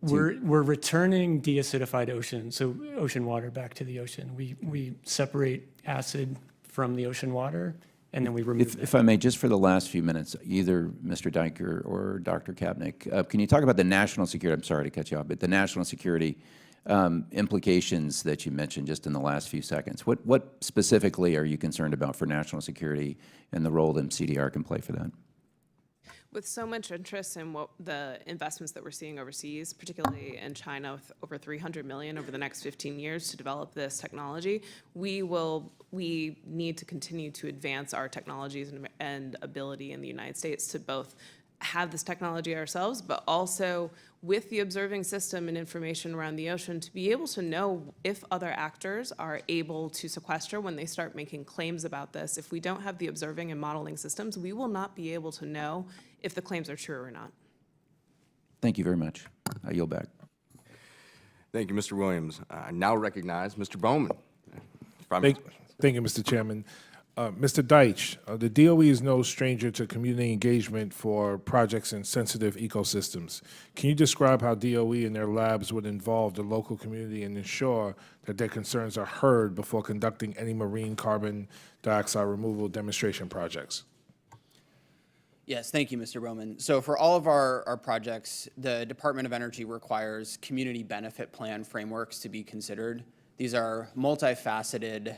We're returning deacidified ocean water back to the ocean. We separate acid from the ocean water, and then we remove it. If I may, just for the last few minutes, either Mr. Deich or Dr. Kapnick, can you talk about the national security? I'm sorry to cut you off, but the national security implications that you mentioned just in the last few seconds. What specifically are you concerned about for national security and the role that MCDR can play for that? With so much interest in what the investments that we're seeing overseas, particularly in China, with over $300 million over the next 15 years to develop this technology, we need to continue to advance our technologies and ability in the United States to both have this technology ourselves, but also with the observing system and information around the ocean to be able to know if other actors are able to sequester when they start making claims about this. If we don't have the observing and modeling systems, we will not be able to know if the claims are true or not. Thank you very much. I yield back. Thank you, Mr. Williams. I now recognize Mr. Bowman. Thank you, Mr. Chairman. Mr. Deich, the DOE is no stranger to community engagement for projects in sensitive ecosystems. Can you describe how DOE and their labs would involve the local community and ensure that their concerns are heard before conducting any marine carbon dioxide removal demonstration projects? Yes, thank you, Mr. Bowman. So for all of our projects, the Department of Energy requires community benefit plan frameworks to be considered These are multifaceted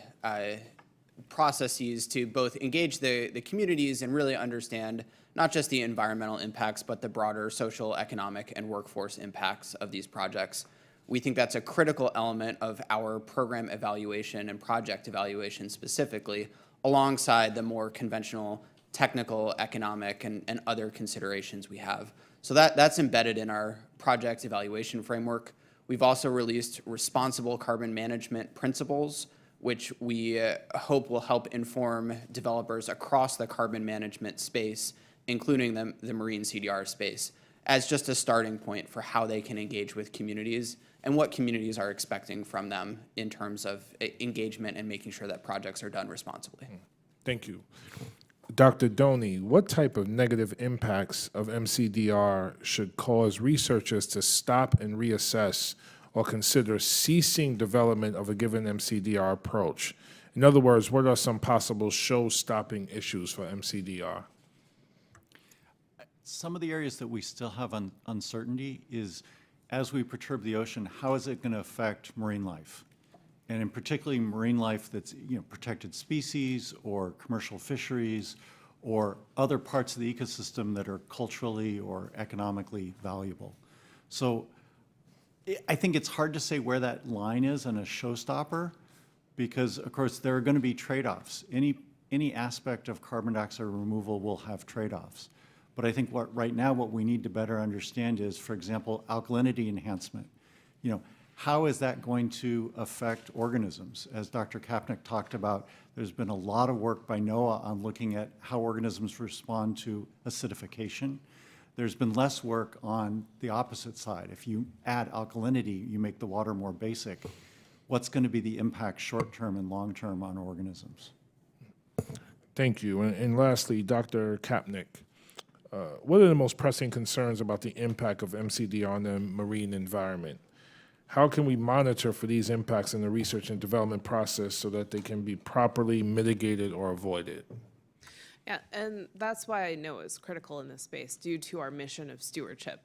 processes to both engage the communities and really understand not just the environmental impacts, but the broader social, economic, and workforce impacts of these projects. We think that's a critical element of our program evaluation and project evaluation specifically, alongside the more conventional technical, economic, and other considerations we have. So that's embedded in our project evaluation framework. We've also released responsible carbon management principles, which we hope will help inform developers across the carbon management space, including the marine CDR space, as just a starting point for how they can engage with communities and what communities are expecting from them in terms of engagement and making sure that projects are done responsibly. Thank you. Dr. Doney, what type of negative impacts of MCDR should cause researchers to stop and reassess or consider ceasing development of a given MCDR approach? In other words, what are some possible show-stopping issues for MCDR? Some of the areas that we still have uncertainty is, as we perturb the ocean, how is it going to affect marine life? And in particularly marine life that's protected species or commercial fisheries or other parts of the ecosystem that are culturally or economically valuable. So I think it's hard to say where that line is on a showstopper because, of course, there are going to be trade-offs. Any aspect of carbon dioxide removal will have trade-offs. But I think right now what we need to better understand is, for example, alkalinity enhancement. How is that going to affect organisms? As Dr. Kapnick talked about, there's been a lot of work by NOAA on looking at how organisms respond to acidification. There's been less work on the opposite side. If you add alkalinity, you make the water more basic. What's going to be the impact short-term and long-term on organisms? Thank you. And lastly, Dr. Kapnick, what are the most pressing concerns about the impact of MCDR on the marine environment? How can we monitor for these impacts in the research and development process so that they can be properly mitigated or avoided? Yeah, and that's why I know it's critical in this space due to our mission of stewardship.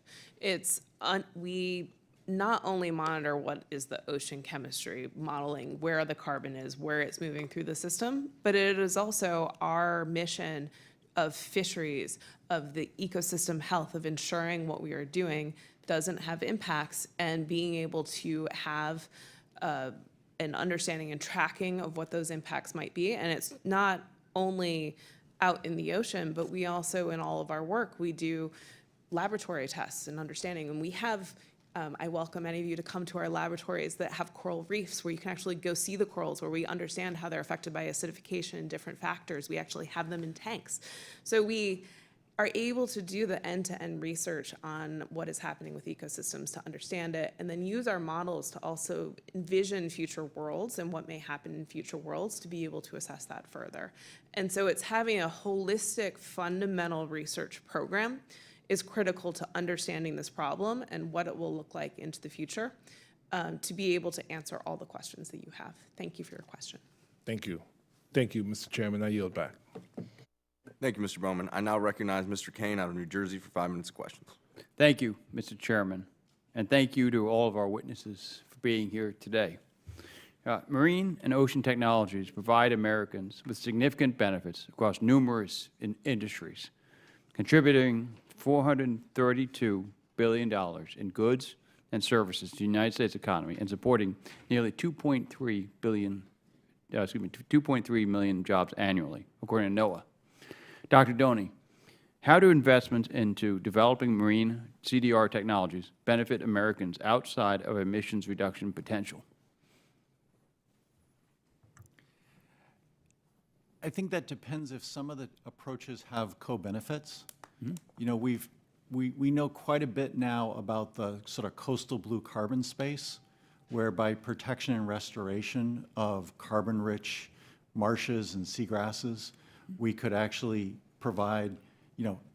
We not only monitor what is the ocean chemistry, modeling where the carbon is, where it's moving through the system, but it is also our mission of fisheries, of the ecosystem health, of ensuring what we are doing doesn't have impacts and being able to have an understanding and tracking of what those impacts might be. And it's not only out in the ocean, but we also, in all of our work, we do laboratory tests and understanding. And we have, I welcome any of you to come to our laboratories that have coral reefs where you can actually go see the corals, where we understand how they're affected by acidification and different factors. We actually have them in tanks. So we are able to do the end-to-end research on what is happening with ecosystems to understand it, and then use our models to also envision future worlds and what may happen in future worlds to be able to assess that further. And so it's having a holistic, fundamental research program is critical to understanding this problem and what it will look like into the future to be able to answer all the questions that you have. Thank you for your question. Thank you. Thank you, Mr. Chairman. I yield back. Thank you, Mr. Bowman. I now recognize Mr. Kane out of New Jersey for 5 minutes of questions. Thank you, Mr. Chairman, and thank you to all of our witnesses for being here today. Marine and ocean technologies provide Americans with significant benefits across numerous industries, contributing $432 billion in goods and services to the United States economy and supporting nearly 2.3 million jobs annually, according to NOAA. Dr. Doney, how do investments into developing marine CDR technologies benefit Americans outside of emissions reduction potential? I think that depends if some of the approaches have co-benefits. We know quite a bit now about the sort of coastal blue carbon space, whereby protection and restoration of carbon-rich marshes and seagrasses, we could actually provide,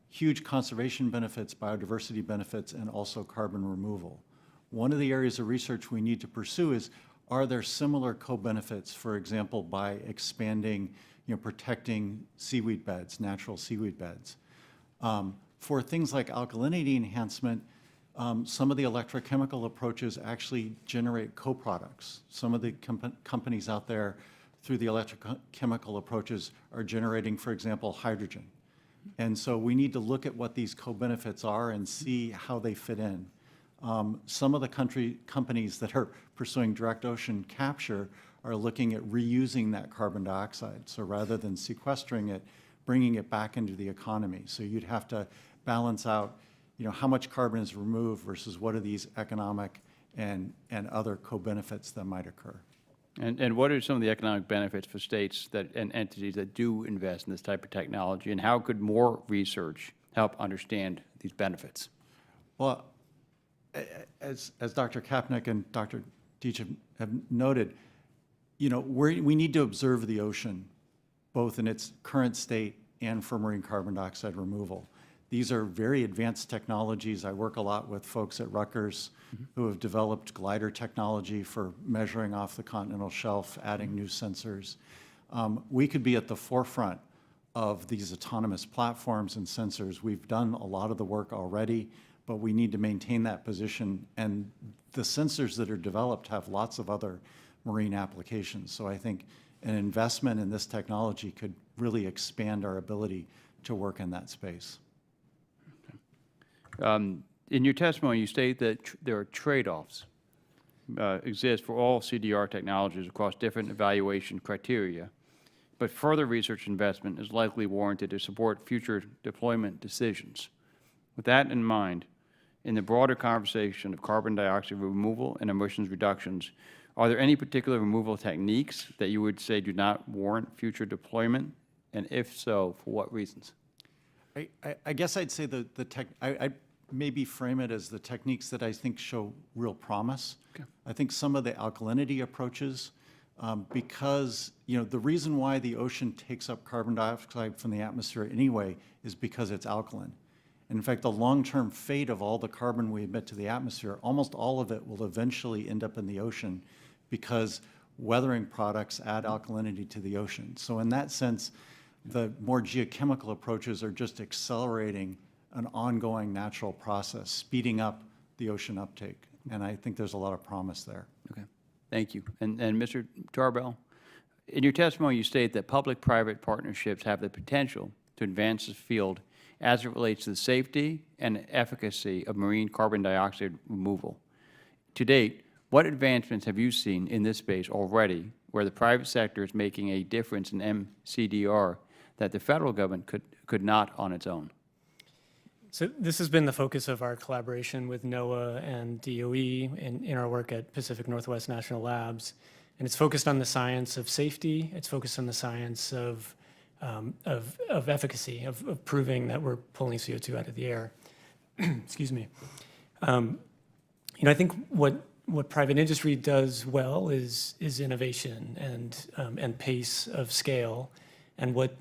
huge conservation benefits, biodiversity benefits, and also carbon removal. One of the areas of research we need to pursue is, are there similar co-benefits, for example, by expanding, protecting seaweed beds, natural seaweed beds? For things like alkalinity enhancement, Some of the electrochemical approaches actually generate co-products. Some of the companies out there through the electrochemical approaches are generating, for example, hydrogen. And so we need to look at what these co-benefits are and see how they fit in. Some of the companies that are pursuing direct ocean capture are looking at reusing that carbon dioxide. So rather than sequestering it, bringing it back into the economy. So you'd have to balance out, how much carbon is removed versus what are these economic and other co-benefits that might occur. And what are some of the economic benefits for states and entities that do invest in this type of technology, and how could more research help understand these benefits? Well, as Dr. Kapnick and Dr. Deich have noted, we need to observe the ocean, both in its current state and for marine carbon dioxide removal. These are very advanced technologies. I work a lot with folks at Rutgers who have developed glider technology for measuring off the continental shelf, adding new sensors. We could be at the forefront of these autonomous platforms and sensors. We've done a lot of the work already, but we need to maintain that position. And the sensors that are developed have lots of other marine applications. So I think an investment in this technology could really expand our ability to work in that space. In your testimony, you state that there are trade-offs exist for all CDR technologies across different evaluation criteria, but further research investment is likely warranted to support future deployment decisions. With that in mind, in the broader conversation of carbon dioxide removal and emissions reductions, are there any particular removal techniques that you would say do not warrant future deployment? And if so, for what reasons? I guess I'd say I'd maybe frame it as the techniques that I think show real promise. Okay. I think some of the alkalinity approaches, because the reason why the ocean takes up carbon dioxide from the atmosphere anyway is because it's alkaline. And in fact, the long-term fate of all the carbon we emit to the atmosphere, almost all of it will eventually end up in the ocean because weathering products add alkalinity to the ocean. So in that sense, the more geochemical approaches are just accelerating an ongoing natural process, speeding up the ocean uptake. And I think there's a lot of promise there. Okay, thank you. And Mr. Tarbell, in your testimony, you state that public-private partnerships have the potential to advance the field as it relates to the safety and efficacy of marine carbon dioxide removal. To date, what advancements have you seen in this space already where the private sector is making a difference in MCDR that the federal government could not on its own? So this has been the focus of our collaboration with NOAA and DOE in our work at Pacific Northwest National Labs. And it's focused on the science of safety. It's focused on the science of efficacy, of proving that we're pulling CO2 out of the air. Excuse me. I think what private industry does well is innovation and pace of scale. And what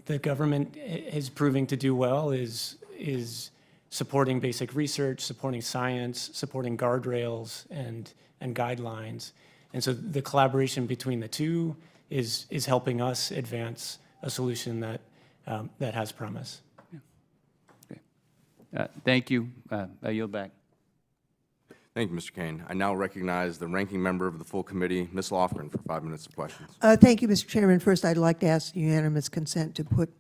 the government is proving to do well is supporting basic research, supporting science, supporting guardrails and guidelines. And so the collaboration between the two is helping us advance a solution that has promise. Yeah. Okay. Thank you. I yield back. Thank you, Mr. Kane. I now recognize the ranking member of the full committee, Ms. Lofgren, for 5 minutes of questions. Thank you, Mr. Chairman. First, I'd like to ask unanimous consent to put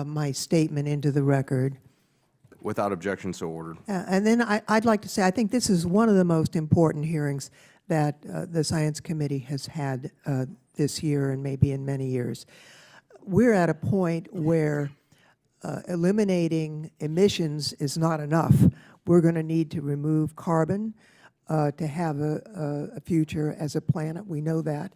my statement into the record. Without objection, so ordered. And then I'd like to say, I think this is one of the most important hearings that the Science Committee has had this year and maybe in many years. We're at a point where eliminating emissions is not enough. We're going to need to remove carbon to have a future as a planet. We know that.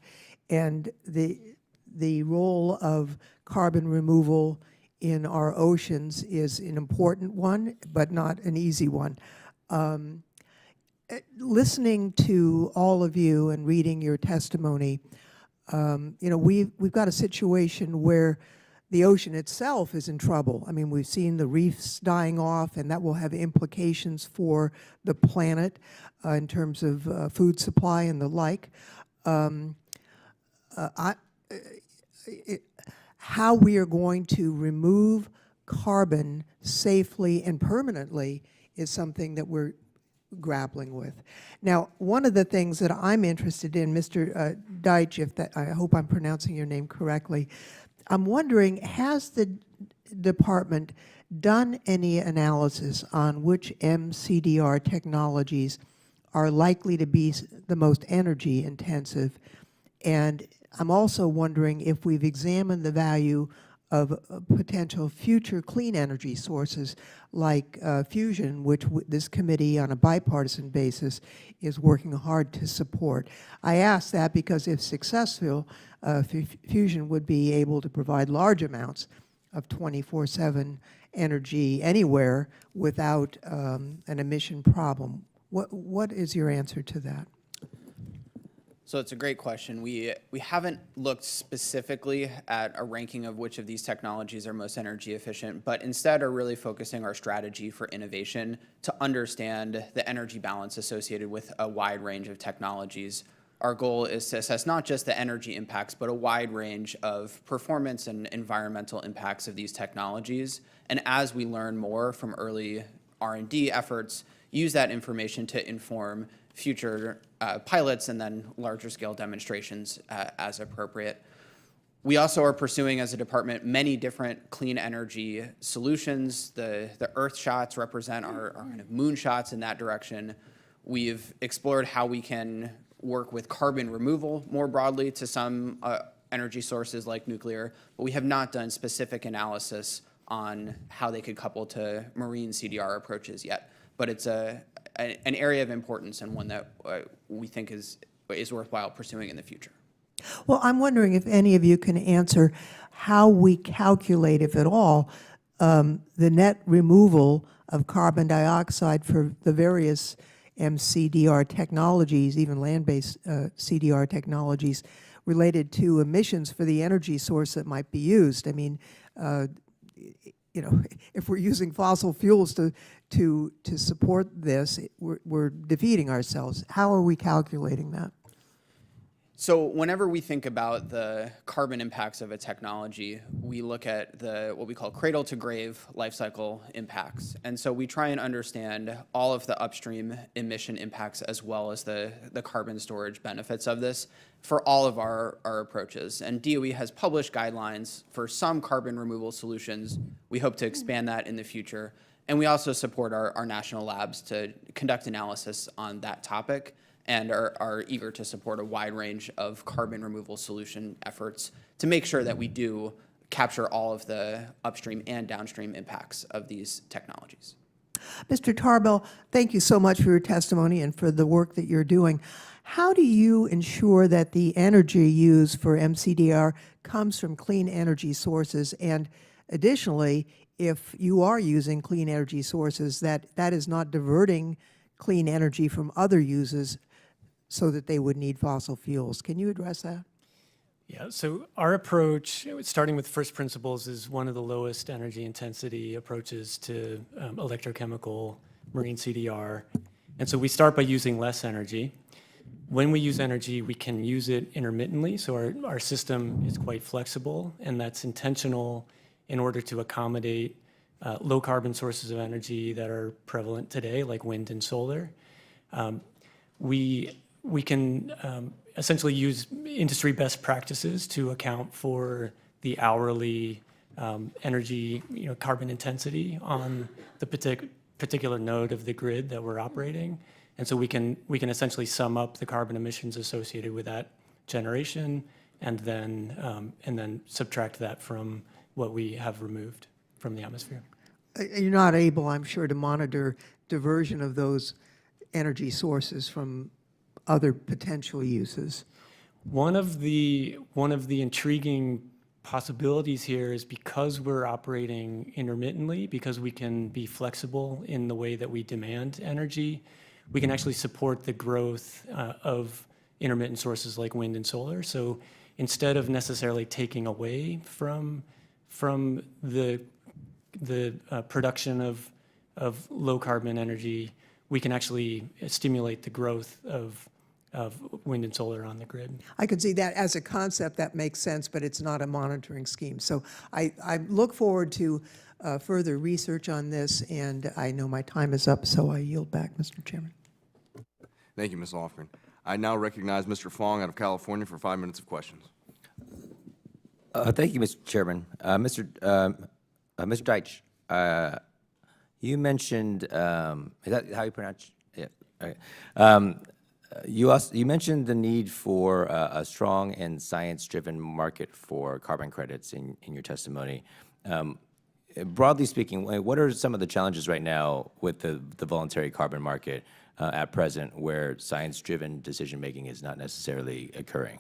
And the role of carbon removal in our oceans is an important one, but not an easy one. Listening to all of you and reading your testimony, we've got a situation where the ocean itself is in trouble. I mean, we've seen the reefs dying off, and that will have implications for the planet in terms of food supply and the like. How we are going to remove carbon safely and permanently is something that we're grappling with. Now, one of the things that I'm interested in, Mr. Deich, I hope I'm pronouncing your name correctly, I'm wondering, has the department done any analysis on which MCDR technologies are likely to be the most energy intensive? And I'm also wondering if we've examined the value of potential future clean energy sources like fusion, which this committee on a bipartisan basis is working hard to support. I ask that because if successful, fusion would be able to provide large amounts of 24/7 energy anywhere without an emission problem. What is your answer to that? So it's a great question. We haven't looked specifically at a ranking of which of these technologies are most energy efficient, but instead are really focusing our strategy for innovation to understand the energy balance associated with a wide range of technologies. Our goal is to assess not just the energy impacts, but a wide range of performance and environmental impacts of these technologies. And as we learn more from early R&D efforts, use that information to inform future pilots and then larger scale demonstrations as appropriate. We also are pursuing as a department many different clean energy solutions. The Earth shots represent our kind of moon shots in that direction. We've explored how we can work with carbon removal more broadly to some energy sources like nuclear, but we have not done specific analysis on how they could couple to marine CDR approaches yet. But it's an area of importance and one that we think is worthwhile pursuing in the future. Well, I'm wondering if any of you can answer how we calculate, if at all, the net removal of carbon dioxide for the various MCDR technologies, even land-based CDR technologies, related to emissions for the energy source that might be used. I mean, you know, if we're using fossil fuels to support this, we're defeating ourselves. How are we calculating that? So whenever we think about the carbon impacts of a technology, we look at what we call cradle to grave life cycle impacts. And so we try and understand all of the upstream emission impacts as well as the carbon storage benefits of this for all of our approaches. And DOE has published guidelines for some carbon removal solutions. We hope to expand that in the future. And we also support our national labs to conduct analysis on that topic, and are eager to support a wide range of carbon removal solution efforts to make sure that we do capture all of the upstream and downstream impacts of these technologies. Mr. Tarbell, thank you so much for your testimony and for the work that you're doing. How do you ensure that the energy used for MCDR comes from clean energy sources? And additionally, if you are using clean energy sources, that is not diverting clean energy from other uses so that they would need fossil fuels. Can you address that? Yeah, so our approach, starting with first principles, is one of the lowest energy intensity approaches to electrochemical marine CDR. And so we start by using less energy. When we use energy, we can use it intermittently, so our system is quite flexible, and that's intentional in order to accommodate low carbon sources of energy that are prevalent today, like wind and solar. We can essentially use industry best practices to account for the hourly energy, carbon intensity on the particular node of the grid that we're operating. And so we can essentially sum up the carbon emissions associated with that generation and then subtract that from what we have removed from the atmosphere. You're not able, I'm sure, to monitor diversion of those energy sources from other potential uses. One of the intriguing possibilities here is because we're operating intermittently, because we can be flexible in the way that we demand energy, we can actually support the growth of intermittent sources like wind and solar. So instead of necessarily taking away from the production of low carbon energy, we can actually stimulate the growth of wind and solar on the grid. I could see that as a concept that makes sense, but it's not a monitoring scheme. So I look forward to further research on this, and I know my time is up, so I yield back, Mr. Chairman. Thank you, Ms. Lofgren. I now recognize Mr. Fong out of California for 5 minutes of questions. Thank you, Mr. Chairman. Mr. Deich, you mentioned, is that how you pronounce? Yeah. Okay. You mentioned the need for a strong and science-driven market for carbon credits in your testimony. Broadly speaking, what are some of the challenges right now with the voluntary carbon market at present, where science-driven decision-making is not necessarily occurring?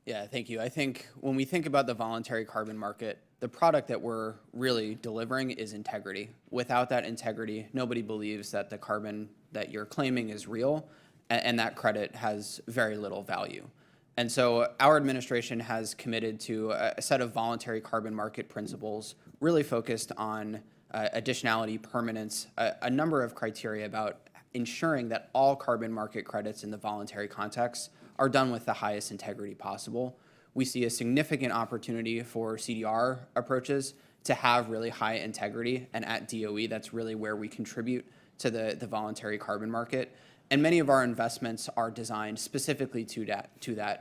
Yeah, thank you. I think when we think about the voluntary carbon market, the product that we're really delivering is integrity. Without that integrity, nobody believes that the carbon that you're claiming is real, and that credit has very little value. And so our administration has committed to a set of voluntary carbon market principles really focused on additionality, permanence, a number of criteria about ensuring that all carbon market credits in the voluntary context are done with the highest integrity possible. We see a significant opportunity for CDR approaches to have really high integrity, and at DOE, that's really where we contribute to the voluntary carbon market. And many of our investments are designed specifically to that.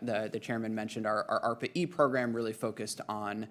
The chairman mentioned our ARPA-E program really focused on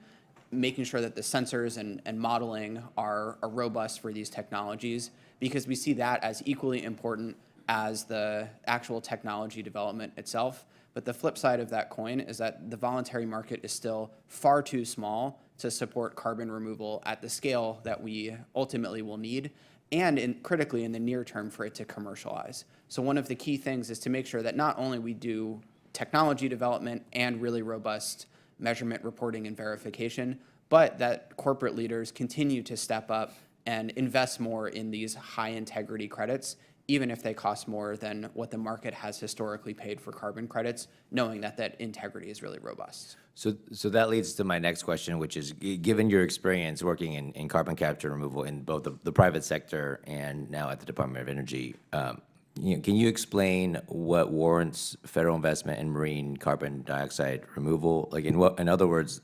making sure that the sensors and modeling are robust for these technologies, because we see that as equally important as the actual technology development itself. But the flip side of that coin is that the voluntary market is still far too small to support carbon removal at the scale that we ultimately will need, and critically in the near term for it to commercialize. So one of the key things is to make sure that not only we do technology development and really robust measurement, reporting, and verification, but that corporate leaders continue to step up and invest more in these high integrity credits, even if they cost more than what the market has historically paid for carbon credits, knowing that that integrity is really robust. So that leads to my next question, which is, given your experience working in carbon capture removal in both the private sector and now at the Department of Energy, can you explain what warrants federal investment in marine carbon dioxide removal? Like, in other words,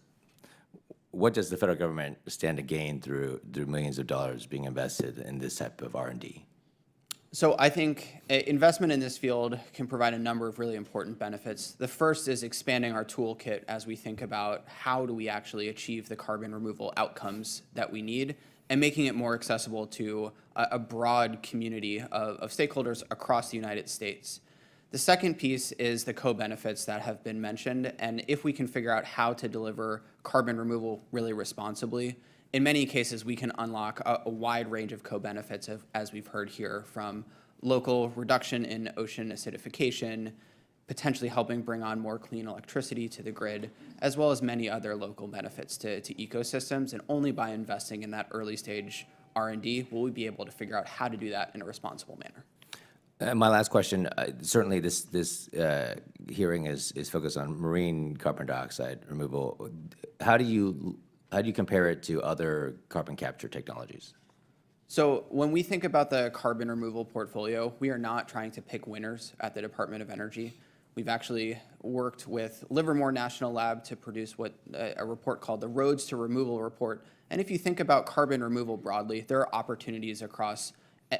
what does the federal government stand to gain through millions of dollars being invested in this type of R&D? So I think investment in this field can provide a number of really important benefits. The first is expanding our toolkit as we think about how do we actually achieve the carbon removal outcomes that we need, and making it more accessible to a broad community of stakeholders across the United States. The second piece is the co-benefits that have been mentioned, and if we can figure out how to deliver carbon removal really responsibly, in many cases, we can unlock a wide range of co-benefits, as we've heard here, from local reduction in ocean acidification, potentially helping bring on more clean electricity to the grid, as well as many other local benefits to ecosystems. And only by investing in that early stage R&D will we be able to figure out how to do that in a responsible manner. My last question, certainly this hearing is focused on marine carbon dioxide removal. How do you compare it to other carbon capture technologies? So when we think about the carbon removal portfolio, we are not trying to pick winners at the Department of Energy. We've actually worked with Livermore National Lab to produce a report called the Roads to Removal Report. And if you think about carbon removal broadly, there are opportunities across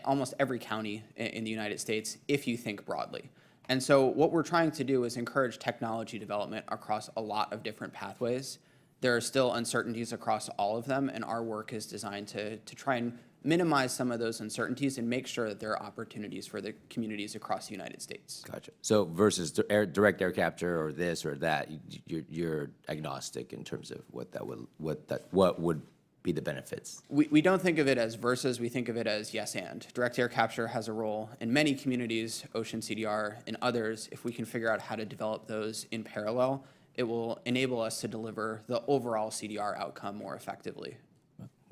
almost every county in the United States if you think broadly. And so what we're trying to do is encourage technology development across a lot of different pathways. There are still uncertainties across all of them, and our work is designed to try and minimize some of those uncertainties and make sure that there are opportunities for the communities across the United States. Gotcha. So versus direct air capture or this or that, you're agnostic in terms of what would be the benefits? We don't think of it as versus, we think of it as yes and. Direct air capture has a role in many communities, ocean CDR, and others. If we can figure out how to develop those in parallel, it will enable us to deliver the overall CDR outcome more effectively.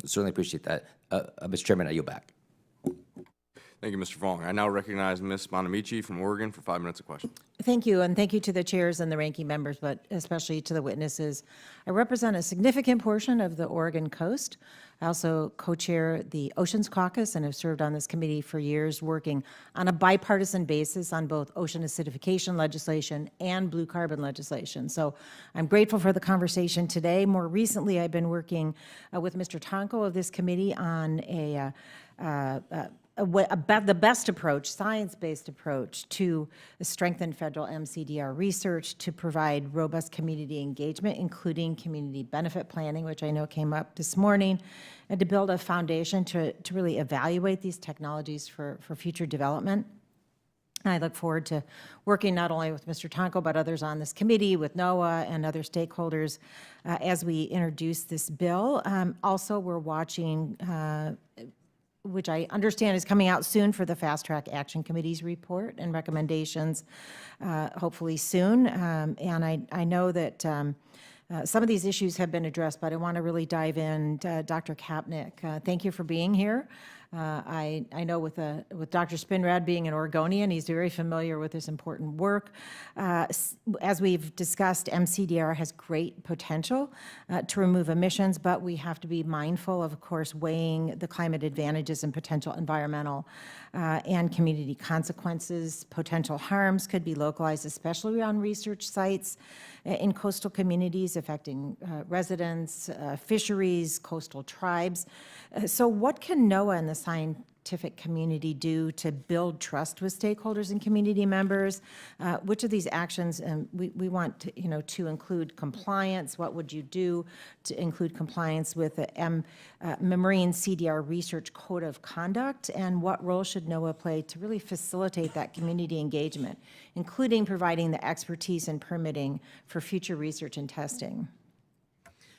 Certainly appreciate that. Mr. Chairman, I yield back. Thank you, Mr. Fong. I now recognize Ms. Bonamici from Oregon for 5 minutes of questions. Thank you, and thank you to the chairs and the ranking members, but especially to the witnesses. I represent a significant portion of the Oregon coast. I also co-chair the Oceans Caucus and have served on this committee for years, working on a bipartisan basis on both ocean acidification legislation and blue carbon legislation. So I'm grateful for the conversation today. More recently, I've been working with Mr. Tonko of this committee on the best approach, science-based approach to strengthen federal MCDR research to provide robust community engagement, including community benefit planning, which I know came up this morning, and to build a foundation to really evaluate these technologies for future development. I look forward to working not only with Mr. Tonko, but others on this committee, with NOAA and other stakeholders as we introduce this bill. Also, we're watching which I understand is coming out soon for the Fast Track Action Committee's report and recommendations, hopefully soon. And I know that some of these issues have been addressed, but I want to really dive in. Dr. Kapnick, thank you for being here. I know with Dr. Spinrad being an Oregonian, he's very familiar with this important work. As we've discussed, MCDR has great potential to remove emissions, but we have to be mindful of course, weighing the climate advantages and potential environmental and community consequences. Potential harms could be localized, especially on research sites in coastal communities affecting residents, fisheries, coastal tribes. So what can NOAA and the scientific community do to build trust with stakeholders and community members? Which of these actions, we want to, to include compliance? What would you do to include compliance with the Marine CDR Research Code of Conduct? And what role should NOAA play to really facilitate that community engagement, including providing the expertise and permitting for future research and testing?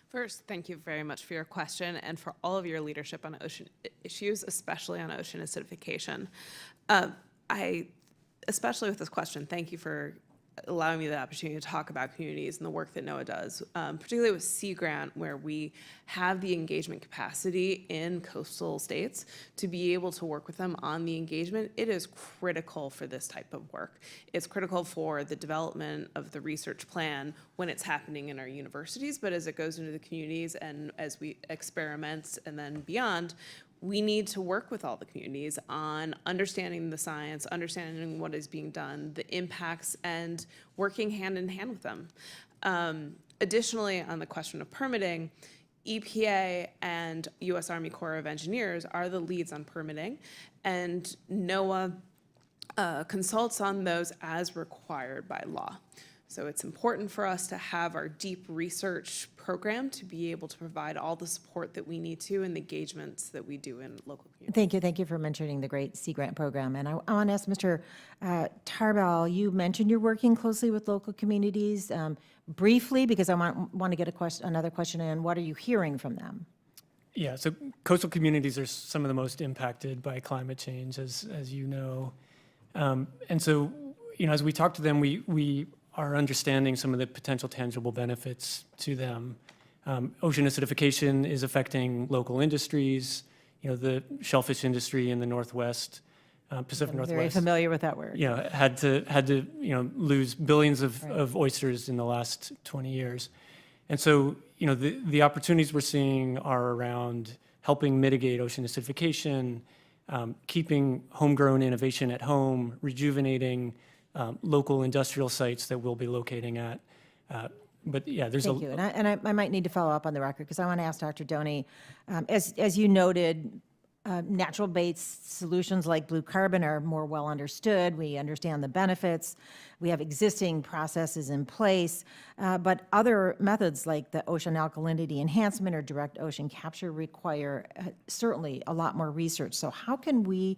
First, thank you very much for your question and for all of your leadership on ocean issues, especially on ocean acidification. Especially with this question, thank you for allowing me the opportunity to talk about communities and the work that NOAA does, particularly with Sea Grant, where we have the engagement capacity in coastal states to be able to work with them on the engagement. It is critical for this type of work. It's critical for the development of the research plan when it's happening in our universities, but as it goes into the communities and as we experiment and then beyond, we need to work with all the communities on understanding the science, understanding what is being done, the impacts, and working hand in hand with them. Additionally, on the question of permitting, EPA and U.S. Army Corps of Engineers are the leads on permitting, and NOAA consults on those as required by law. So it's important for us to have our deep research program to be able to provide all the support that we need to and the engagements that we do in local communities. Thank you for mentioning the great Sea Grant program. And I want to ask Mr. Tarbell, you mentioned you're working closely with local communities. Briefly, because I want to get another question in, what are you hearing from them? Yeah, so coastal communities are some of the most impacted by climate change, as you know. And so, as we talk to them, we are understanding some of the potential tangible benefits to them. Ocean acidification is affecting local industries, the shellfish industry in the Northwest, Pacific Northwest. Very familiar with that word. Had to lose billions of oysters in the last 20 years. And so, the opportunities we're seeing are around helping mitigate ocean acidification, keeping homegrown innovation at home, rejuvenating local industrial sites that we'll be locating at. But yeah, there's Thank you. And I might need to follow up on the record because I want to ask Dr. Doney, as you noted, natural-based solutions like blue carbon are more well understood. We understand the benefits. We have existing processes in place. But other methods like the ocean alkalinity enhancement or direct ocean capture require certainly a lot more research. So how can we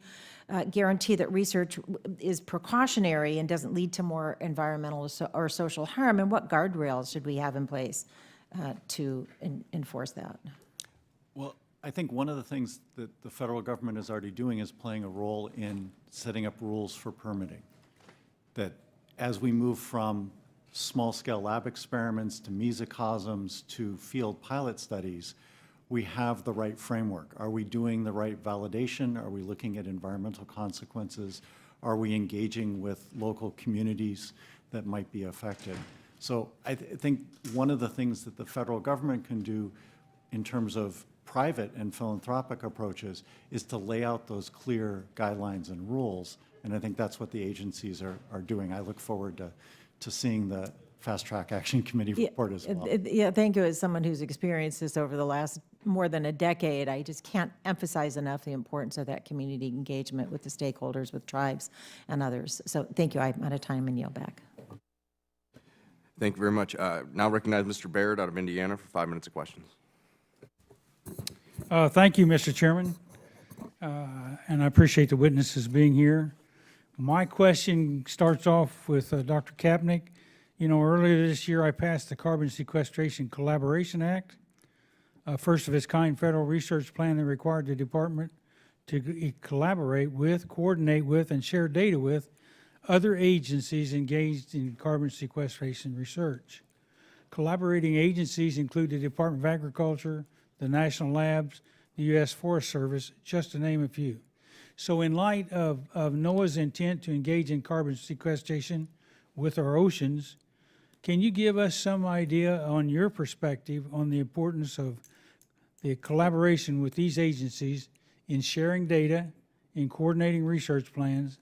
guarantee that research is precautionary and doesn't lead to more environmental or social harm? And what guardrails should we have in place to enforce that? Well, I think one of the things that the federal government is already doing is playing a role in setting up rules for permitting. That as we move from small-scale lab experiments to mesocosms to field pilot studies, we have the right framework. Are we doing the right validation? Are we looking at environmental consequences? Are we engaging with local communities that might be affected? So I think one of the things that the federal government can do in terms of private and philanthropic approaches is to lay out those clear guidelines and rules, and I think that's what the agencies are doing. I look forward to seeing the Fast Track Action Committee report as well. Yeah, thank you. As someone who's experienced this over the last more than a decade, I just can't emphasize enough the importance of that community engagement with the stakeholders, with tribes and others. So thank you. I'm out of time and yield back. Thank you very much. Now recognize Mr. Baird out of Indiana for 5 minutes of questions. Thank you, Mr. Chairman, and I appreciate the witnesses being here. My question starts off with Dr. Kapnick. You know, earlier this year, I passed the Carbon Sequestration Collaboration Act, first of its kind federal research plan that required the department to collaborate with, coordinate with, and share data with other agencies engaged in carbon sequestration research. Collaborating agencies include the Department of Agriculture, the National Labs, the U.S. Forest Service, just to name a few. So in light of NOAA's intent to engage in carbon sequestration with our oceans, can you give us some idea on your perspective on the importance of the collaboration with these agencies in sharing data, in coordinating research plans?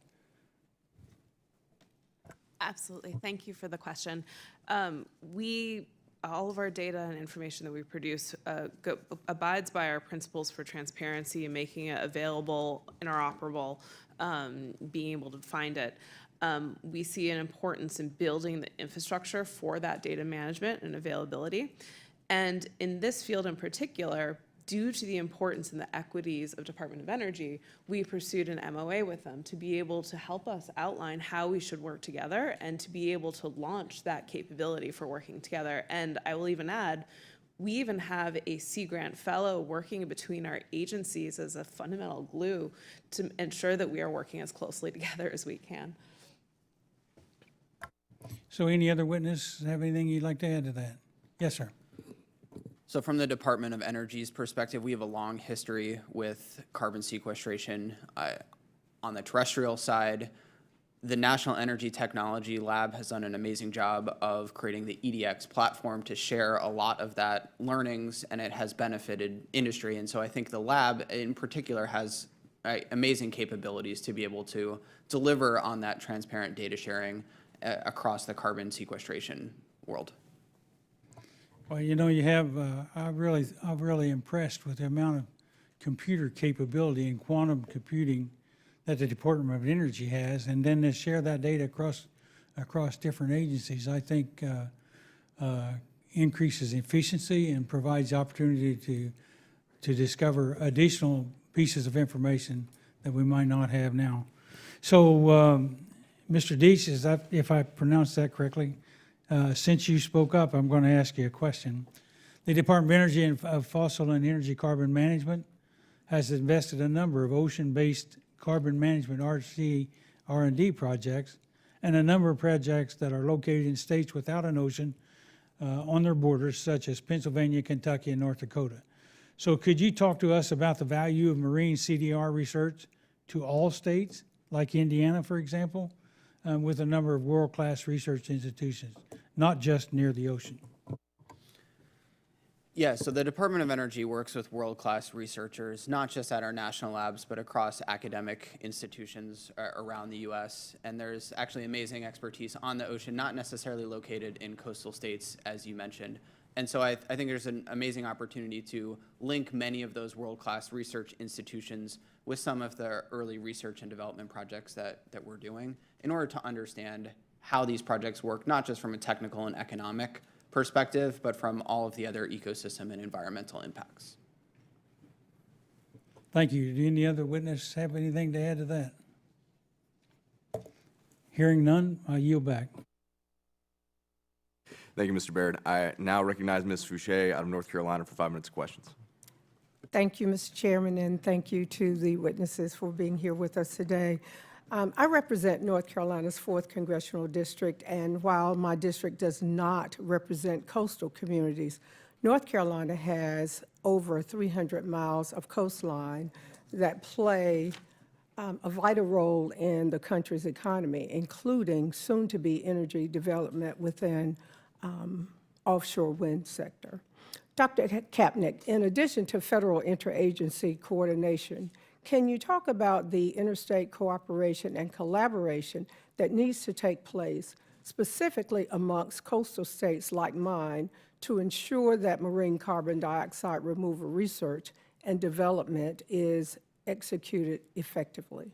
Absolutely. Thank you for the question. All of our data and information that we produce abides by our principles for transparency and making it available, interoperable, being able to find it. We see an importance in building the infrastructure for that data management and availability. And in this field in particular, due to the importance and the equities of Department of Energy, we pursued an MOA with them to be able to help us outline how we should work together and to be able to launch that capability for working together. And I will even add, we even have a Sea Grant fellow working between our agencies as a fundamental glue to ensure that we are working as closely together as we can. So any other witness have anything you'd like to add to that? Yes, sir. So from the Department of Energy's perspective, we have a long history with carbon sequestration. On the terrestrial side, the National Energy Technology Lab has done an amazing job of creating the EDX platform to share a lot of that learnings, and it has benefited industry. And so I think the lab in particular has amazing capabilities to be able to deliver on that transparent data sharing across the carbon sequestration world. Well, you know, you have, I'm really impressed with the amount of computer capability and quantum computing that the Department of Energy has, and then to share that data across different agencies, I think increases efficiency and provides opportunity to discover additional pieces of information that we might not have now. So, Mr. Deich, if I pronounced that correctly, since you spoke up, I'm going to ask you a question. The Department of Energy and Fossil and Energy Carbon Management has invested a number of ocean-based carbon management R&D projects and a number of projects that are located in states without an ocean on their borders, such as Pennsylvania, Kentucky, and North Dakota. So could you talk to us about the value of marine CDR research to all states, like Indiana, for example, with a number of world-class research institutions, not just near the ocean? Yeah, so the Department of Energy works with world-class researchers, not just at our national labs, but across academic institutions around the U.S. And there's actually amazing expertise on the ocean, not necessarily located in coastal states, as you mentioned. And so I think there's an amazing opportunity to link many of those world-class research institutions with some of the early research and development projects that we're doing in order to understand how these projects work, not just from a technical and economic perspective, but from all of the other ecosystem and environmental impacts. Thank you. Do any other witness have anything to add to that? Hearing none, I yield back. Thank you, Mr. Baird. I now recognize Ms. Fouché out of North Carolina for 5 minutes of questions. Thank you, Mr. Chairman, and thank you to the witnesses for being here with us today. I represent North Carolina's 4th Congressional District, and while my district does not represent coastal communities, North Carolina has over 300 miles of coastline that play a vital role in the country's economy, including soon-to-be energy development within offshore wind sector. Dr. Kapnick, in addition to federal interagency coordination, can you talk about the interstate cooperation and collaboration that needs to take place, specifically amongst coastal states like mine, to ensure that marine carbon dioxide removal research and development is executed effectively?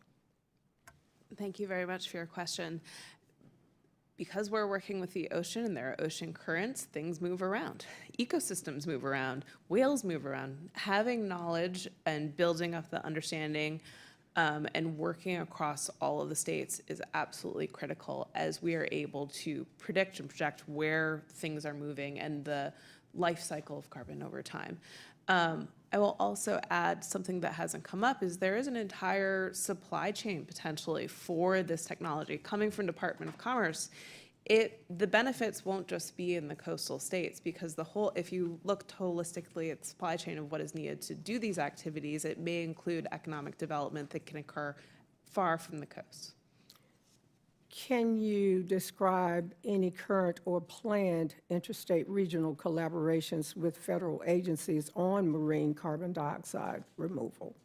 Thank you very much for your question. Because we're working with the ocean and there are ocean currents, things move around. Ecosystems move around, whales move around. Having knowledge and building up the understanding and working across all of the states is absolutely critical as we are able to predict and project where things are moving and the life cycle of carbon over time. I will also add something that hasn't come up is there is an entire supply chain potentially for this technology coming from Department of Commerce. The benefits won't just be in the coastal states because if you look holistically at the supply chain of what is needed to do these activities, it may include economic development that can occur far from the coast. Can you describe any current or planned interstate regional collaborations with federal agencies on marine carbon dioxide removal?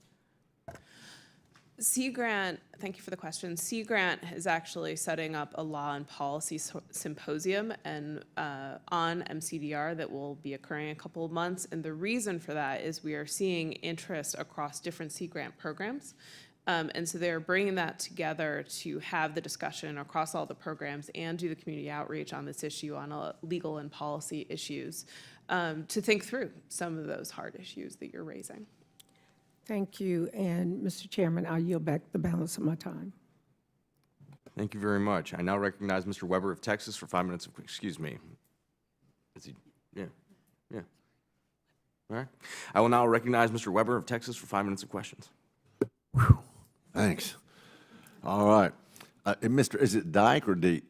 Sea Grant, thank you for the question. Sea Grant is actually setting up a law and policy symposium and on MCDR that will be occurring in a couple of months. And the reason for that is we are seeing interest across different Sea Grant programs. And so they're bringing that together to have the discussion across all the programs and do the community outreach on this issue on legal and policy issues to think through some of those hard issues that you're raising. Thank you. And Mr. Chairman, I'll yield back the balance of my time. Thank you very much. I now recognize Mr. Weber of Texas for 5 minutes of, excuse me. Is he, yeah. All right. I will now recognize Mr. Weber of Texas for 5 minutes of questions. Thanks. All right. Is it Deich or Deich?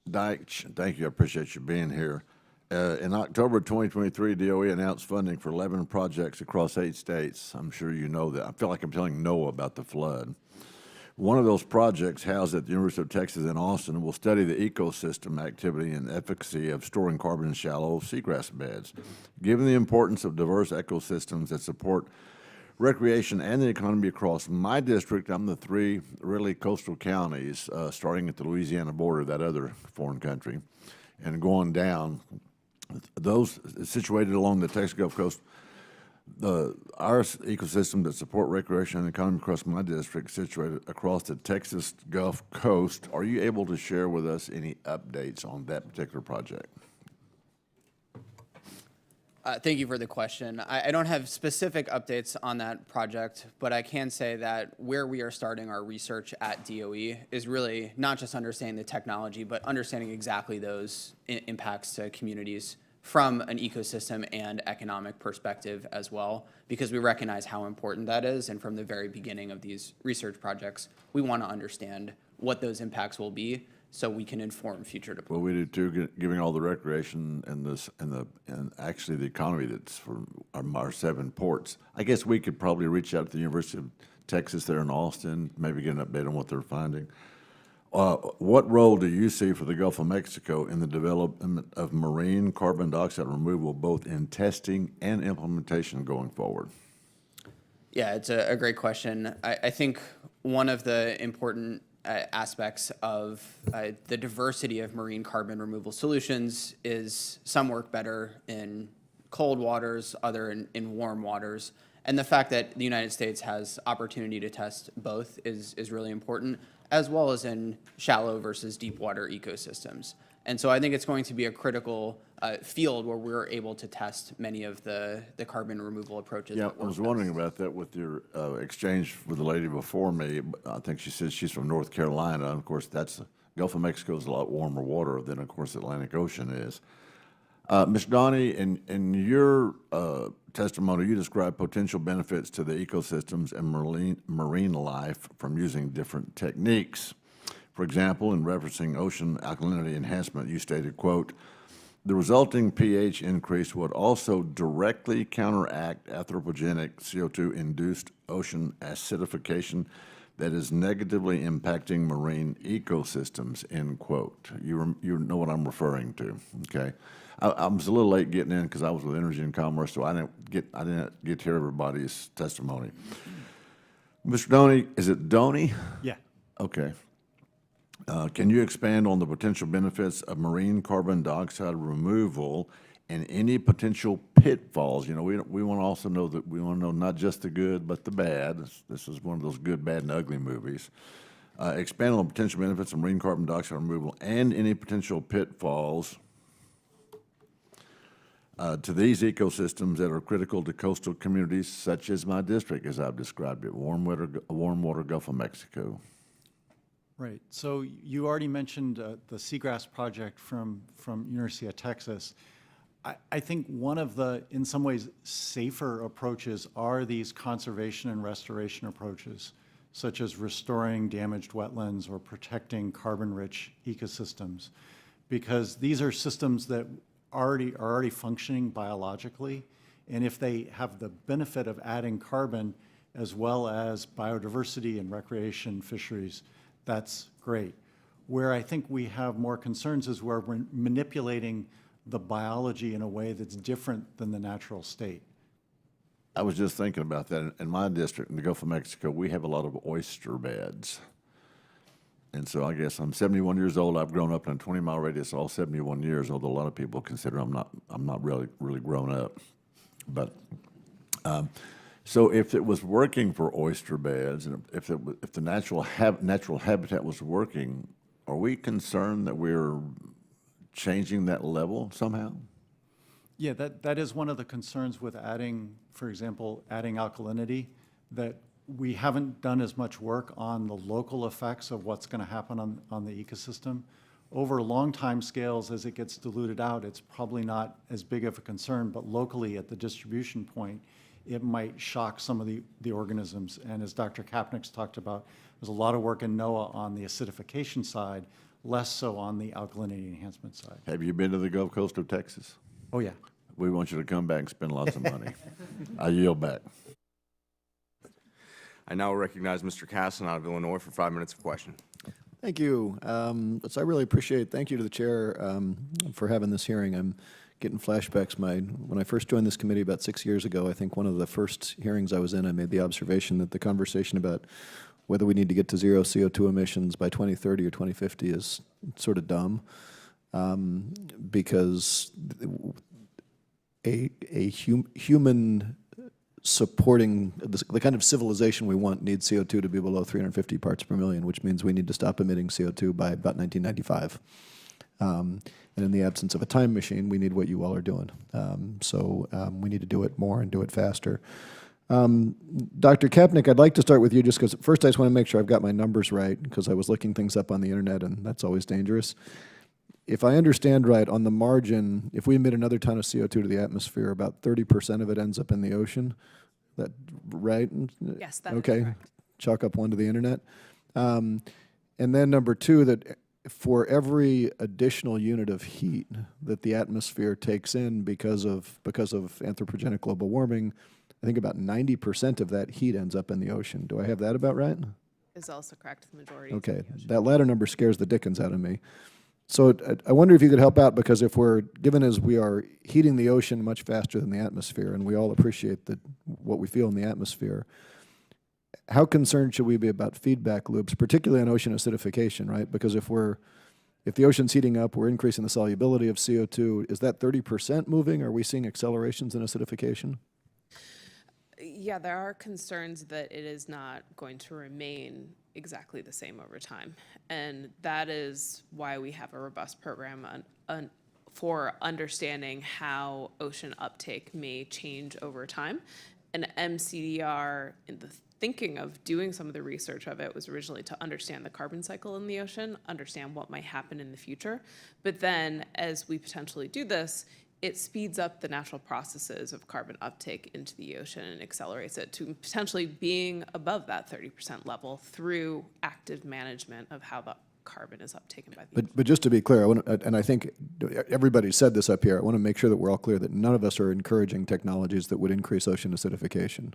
Deich, thank you. I appreciate you being here. In October 2023, DOE announced funding for 11 projects across 8 states. I'm sure you know that. I feel like I'm telling Noah about the flood. One of those projects, housed at the University of Texas in Austin, will study the ecosystem activity and efficacy of storing carbon in shallow seagrass beds. Given the importance of diverse ecosystems that support recreation and the economy across my district, I'm the 3 really coastal counties, starting at the Louisiana border, that other foreign country, and going down. Those situated along the Texas Gulf Coast, our ecosystem that support recreation and economy across my district situated across the Texas Gulf Coast. Are you able to share with us any updates on that particular project? Thank you for the question. I don't have specific updates on that project, but I can say that where we are starting our research at DOE is really not just understanding the technology, but understanding exactly those impacts to communities from an ecosystem and economic perspective as well, because we recognize how important that is. And from the very beginning of these research projects, we want to understand what those impacts will be so we can inform future deployments. Well, we do too, giving all the recreation and actually the economy that's for our 7 ports. I guess we could probably reach out to the University of Texas there in Austin, maybe get an update on what they're finding. What role do you see for the Gulf of Mexico in the development of marine carbon dioxide removal, both in testing and implementation going forward? Yeah, it's a great question. I think one of the important aspects of the diversity of marine carbon removal solutions is some work better in cold waters, other in warm waters. And the fact that the United States has opportunity to test both is really important, as well as in shallow versus deep water ecosystems. And so I think it's going to be a critical field where we're able to test many of the carbon removal approaches. Yeah, I was wondering about that with your exchange with the lady before me. I think she said she's from North Carolina. And of course, that's Gulf of Mexico is a lot warmer water than, of course, the Atlantic Ocean is. Ms. Doney, in your testimony, you described potential benefits to the ecosystems and marine life from using different techniques. For example, in referencing ocean alkalinity enhancement, you stated, quote, The resulting pH increase would also directly counteract anthropogenic CO2-induced ocean acidification that is negatively impacting marine ecosystems, end quote. You know what I'm referring to, okay? I was a little late getting in because I was with Energy and Commerce, so I didn't get to hear everybody's testimony. Mr. Doney, is it Doney? Yeah. Okay. Can you expand on the potential benefits of marine carbon dioxide removal and any potential pitfalls? You know, we want to also know that we want to know not just the good, but the bad. This is one of those good, bad, and ugly movies. Expand on the potential benefits of marine carbon dioxide removal and any potential pitfalls to these ecosystems that are critical to coastal communities such as my district, as I've described it, warm water Gulf of Mexico. Right. So you already mentioned the seagrass project from University of Texas. I think one of the, in some ways, safer approaches are these conservation and restoration approaches, such as restoring damaged wetlands or protecting carbon-rich ecosystems, because these are systems that are already functioning biologically, and if they have the benefit of adding carbon as well as biodiversity and recreation fisheries, that's great. Where I think we have more concerns is where we're manipulating the biology in a way that's different than the natural state. I was just thinking about that. In my district, in the Gulf of Mexico, we have a lot of oyster beds. And so I guess I'm 71 years old. I've grown up in a 20-mile radius all 71 years, although a lot of people consider I'm not really grown up. But so if it was working for oyster beds, and if the natural habitat was working, are we concerned that we're changing that level somehow? Yeah, that is one of the concerns with adding, for example, adding alkalinity, that we haven't done as much work on the local effects of what's going to happen on the ecosystem. Over long time scales, as it gets diluted out, it's probably not as big of a concern, but locally at the distribution point, it might shock some of the organisms. And as Dr. Kapnick's talked about, there's a lot of work in NOAA on the acidification side, less so on the alkalinity enhancement side. Have you been to the Gulf Coast of Texas? Oh, yeah. We want you to come back and spend lots of money. I yield back. I now recognize Mr. Casson out of Illinois for 5 minutes of question. Thank you. So I really appreciate, thank you to the chair for having this hearing. I'm getting flashbacks. When I first joined this committee about 6 years ago, I think one of the first hearings I was in, I made the observation that the conversation about whether we need to get to zero CO2 emissions by 2030 or 2050 is sort of dumb, because a human supporting the kind of civilization we want needs CO2 to be below 350 parts per million, which means we need to stop emitting CO2 by about 1995. And in the absence of a time machine, we need what you all are doing. So we need to do it more and do it faster. Dr. Kapnick, I'd like to start with you just because first I just want to make sure I've got my numbers right, because I was looking things up on the internet and that's always dangerous. If I understand right, on the margin, if we emit another ton of CO2 to the atmosphere, about 30% of it ends up in the ocean. That right? Yes, that is okay. correct. Chalk up one to the internet. And then number two, that for every additional unit of heat that the atmosphere takes in because of anthropogenic global warming, I think about 90% of that heat ends up in the ocean. Do I have that about right? Is also correct. The majority. Okay, is in the ocean. that latter number scares the dickens out of me. So I wonder if you could help out, because if we're, given as we are heating the ocean much faster than the atmosphere, and we all appreciate what we feel in the atmosphere, how concerned should we be about feedback loops, particularly on ocean acidification, right? Because if the ocean's heating up, we're increasing the solubility of CO2. Is that 30% moving? Are we seeing accelerations in acidification? Yeah, there are concerns that it is not going to remain exactly the same over time. And that is why we have a robust program for understanding how ocean uptake may change over time. And MCDR, in the thinking of doing some of the research of it, was originally to understand the carbon cycle in the ocean, understand what might happen in the future. But then as we potentially do this, it speeds up the natural processes of carbon uptake into the ocean and accelerates it to potentially being above that 30% level through active management of how the carbon is uptaken by the But just to be clear, and I think everybody said this up here, I want to make sure that we're all clear that none of us are encouraging technologies that would increase ocean acidification.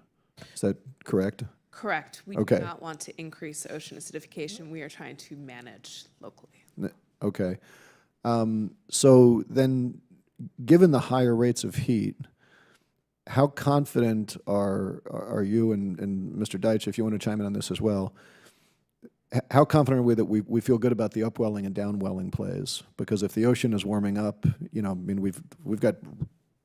Is that correct? Correct. We Okay. do not want to increase ocean acidification. We are trying to manage locally. Okay. So then, given the higher rates of heat, how confident are you, and Mr. Deich, if you want to chime in on this as well, how confident are we that we feel good about the upwelling and downwelling plays? Because if the ocean is warming up, you know, I mean, we've got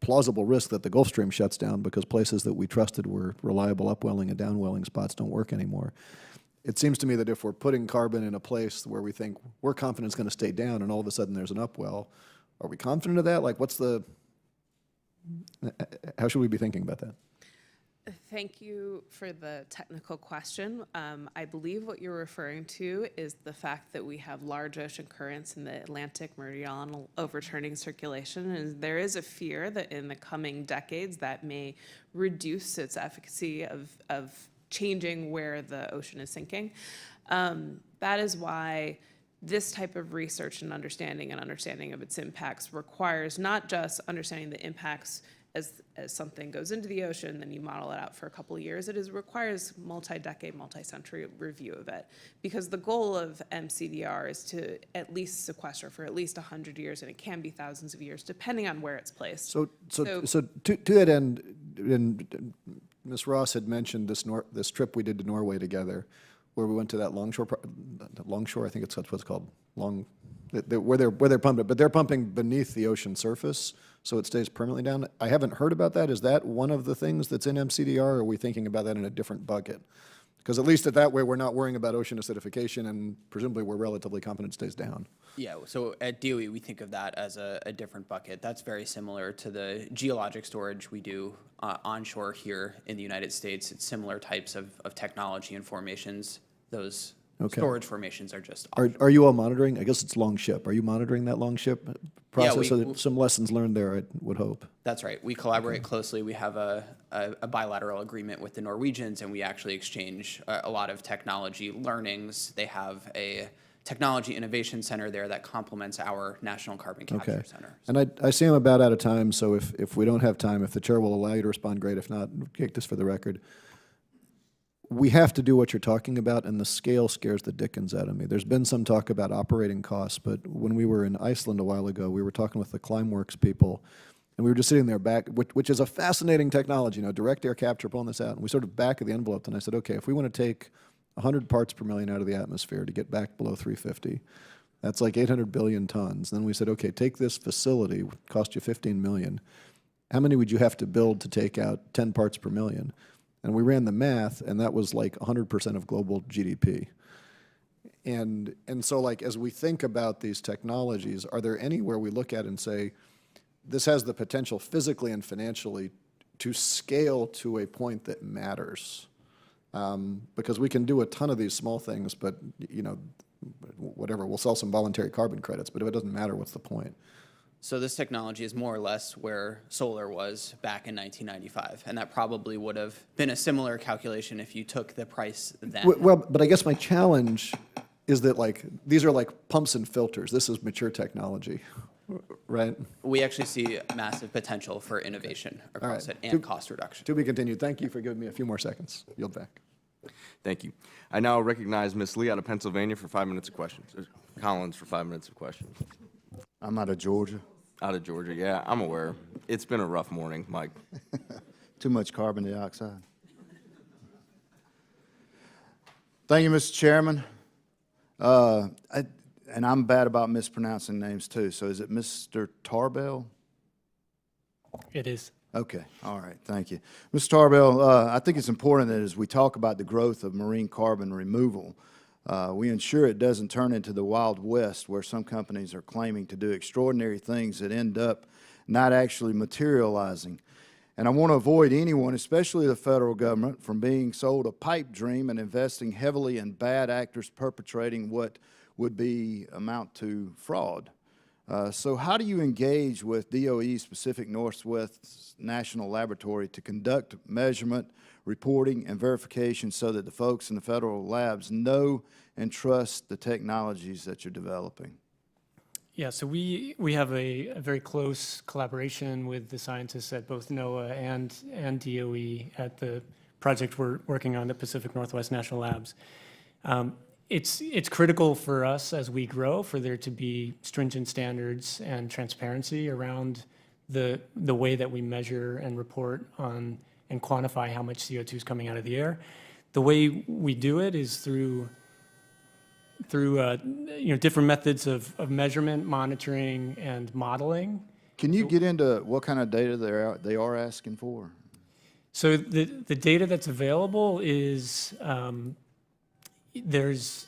plausible risk that the Gulf Stream shuts down because places that we trusted were reliable upwelling and downwelling spots don't work anymore. It seems to me that if we're putting carbon in a place where we think we're confident it's going to stay down and all of a sudden there's an upwell, are we confident of that? Like, how should we be thinking about that? Thank you for the technical question. I believe what you're referring to is the fact that we have large ocean currents in the Atlantic meridional overturning circulation, and there is a fear that in the coming decades that may reduce its efficacy of changing where the ocean is sinking. That is why this type of research and understanding of its impacts requires not just understanding the impacts as something goes into the ocean, then you model it out for a couple of years. It requires multi-decade, multi-century review of it, because the goal of MCDR is to at least sequester for at least 100 years, and it can be thousands of years, depending on where it's placed. So to that end, and Ms. Ross had mentioned this trip we did to Norway together, where we went to that longshore, I think that's what it's called, where they're pumping, but they're pumping beneath the ocean surface, so it stays permanently down. I haven't heard about that. Is that one of the things that's in MCDR, or are we thinking about that in a different bucket? Because at least that way, we're not worrying about ocean acidification, and presumably we're relatively confident it stays down. Yeah, so at DOE, we think of that as a different bucket. That's very similar to the geologic storage we do onshore here in the United States. It's similar types of technology and formations. Those storage formations are just Are you all monitoring? I guess it's Longship. Are you monitoring that Longship process? Yeah, So that some lessons learned there, I would hope. That's right. We collaborate closely. We have a bilateral agreement with the Norwegians, and we actually exchange a lot of technology learnings. They have a technology innovation center there that complements our National Carbon Capture Center. And I see I'm about out of time, so if we don't have time, if the chair will allow you to respond, great. If not, take this for the record. We have to do what you're talking about, and the scale scares the dickens out of me. There's been some talk about operating costs, but when we were in Iceland a while ago, we were talking with the Climeworks people, and we were just sitting there which is a fascinating technology, you know, direct air capture, pulling this out, and we sort of back of the envelope, and I said, okay, if we want to take 100 parts per million out of the atmosphere to get back below 350, that's like 800 billion tons. Then we said, okay, take this facility, cost you 15 million. How many would you have to build to take out 10 parts per million? And we ran the math, and that was like 100% of global GDP. And so, like, as we think about these technologies, are there anywhere we look at and say, this has the potential physically and financially to scale to a point that matters? Because we can do a ton of these small things, but, you know, whatever, we'll sell some voluntary carbon credits, but if it doesn't matter, what's the point? So this technology is more or less where solar was back in 1995, and that probably would have been a similar calculation if you took the price then. Well, but I guess my challenge is that, like, these are like pumps and filters. This is mature technology, right? We actually see massive potential for innovation across it and cost reduction. To be continued. Thank you for giving me a few more seconds. Yield back. Thank you. I now recognize Ms. Lee out of Pennsylvania for 5 minutes of questions. Collins for 5 minutes of questions. I'm out of Georgia. Out of Georgia, yeah, I'm aware. It's been a rough morning, Mike. Too much carbon dioxide. Thank you, Mr. Chairman. And I'm bad about mispronouncing names too, so is it Mr. Tarbell? It is. Okay, all right, thank you. Mr. Tarbell, I think it's important that as we talk about the growth of marine carbon removal, we ensure it doesn't turn into the Wild West where some companies are claiming to do extraordinary things that end up not actually materializing. And I want to avoid anyone, especially the federal government, from being sold a pipe dream and investing heavily in bad actors perpetrating what would amount to fraud. So how do you engage with DOE's Pacific Northwest National Laboratory to conduct measurement, reporting, and verification so that the folks in the federal labs know and trust the technologies that you're developing? Yeah, so we have a very close collaboration with the scientists at both NOAA and DOE at the project we're working on, the Pacific Northwest National Labs. It's critical for us as we grow for there to be stringent standards and transparency around the way that we measure and report on and quantify how much CO2 is coming out of the air. The way we do it is through different methods of measurement, monitoring, and modeling. Can you get into what kind of data they are asking for? So the data that's available is there's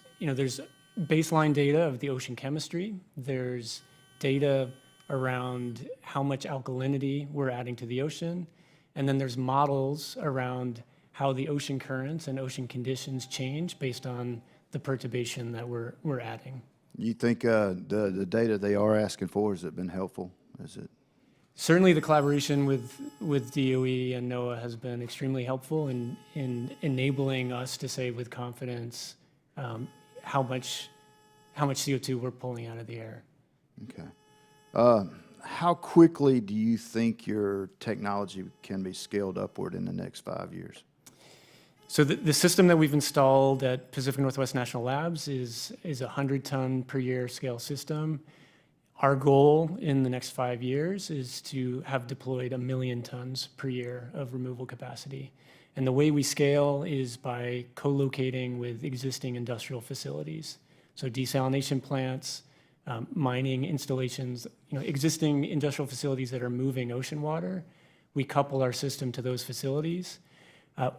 baseline data of the ocean chemistry. There's data around how much alkalinity we're adding to the ocean, and then there's models around how the ocean currents and ocean conditions change based on the perturbation that we're adding. You think the data they are asking for, has it been helpful? Is it? Certainly the collaboration with DOE and NOAA has been extremely helpful in enabling us to say with confidence how much CO2 we're pulling out of the air. Okay. How quickly do you think your technology can be scaled upward in the next 5 years? So the system that we've installed at Pacific Northwest National Labs is a 100-ton per year scale system. Our goal in the next 5 years is to have deployed 1 million tons per year of removal capacity. And the way we scale is by co-locating with existing industrial facilities. So desalination plants, mining installations, existing industrial facilities that are moving ocean water. We couple our system to those facilities.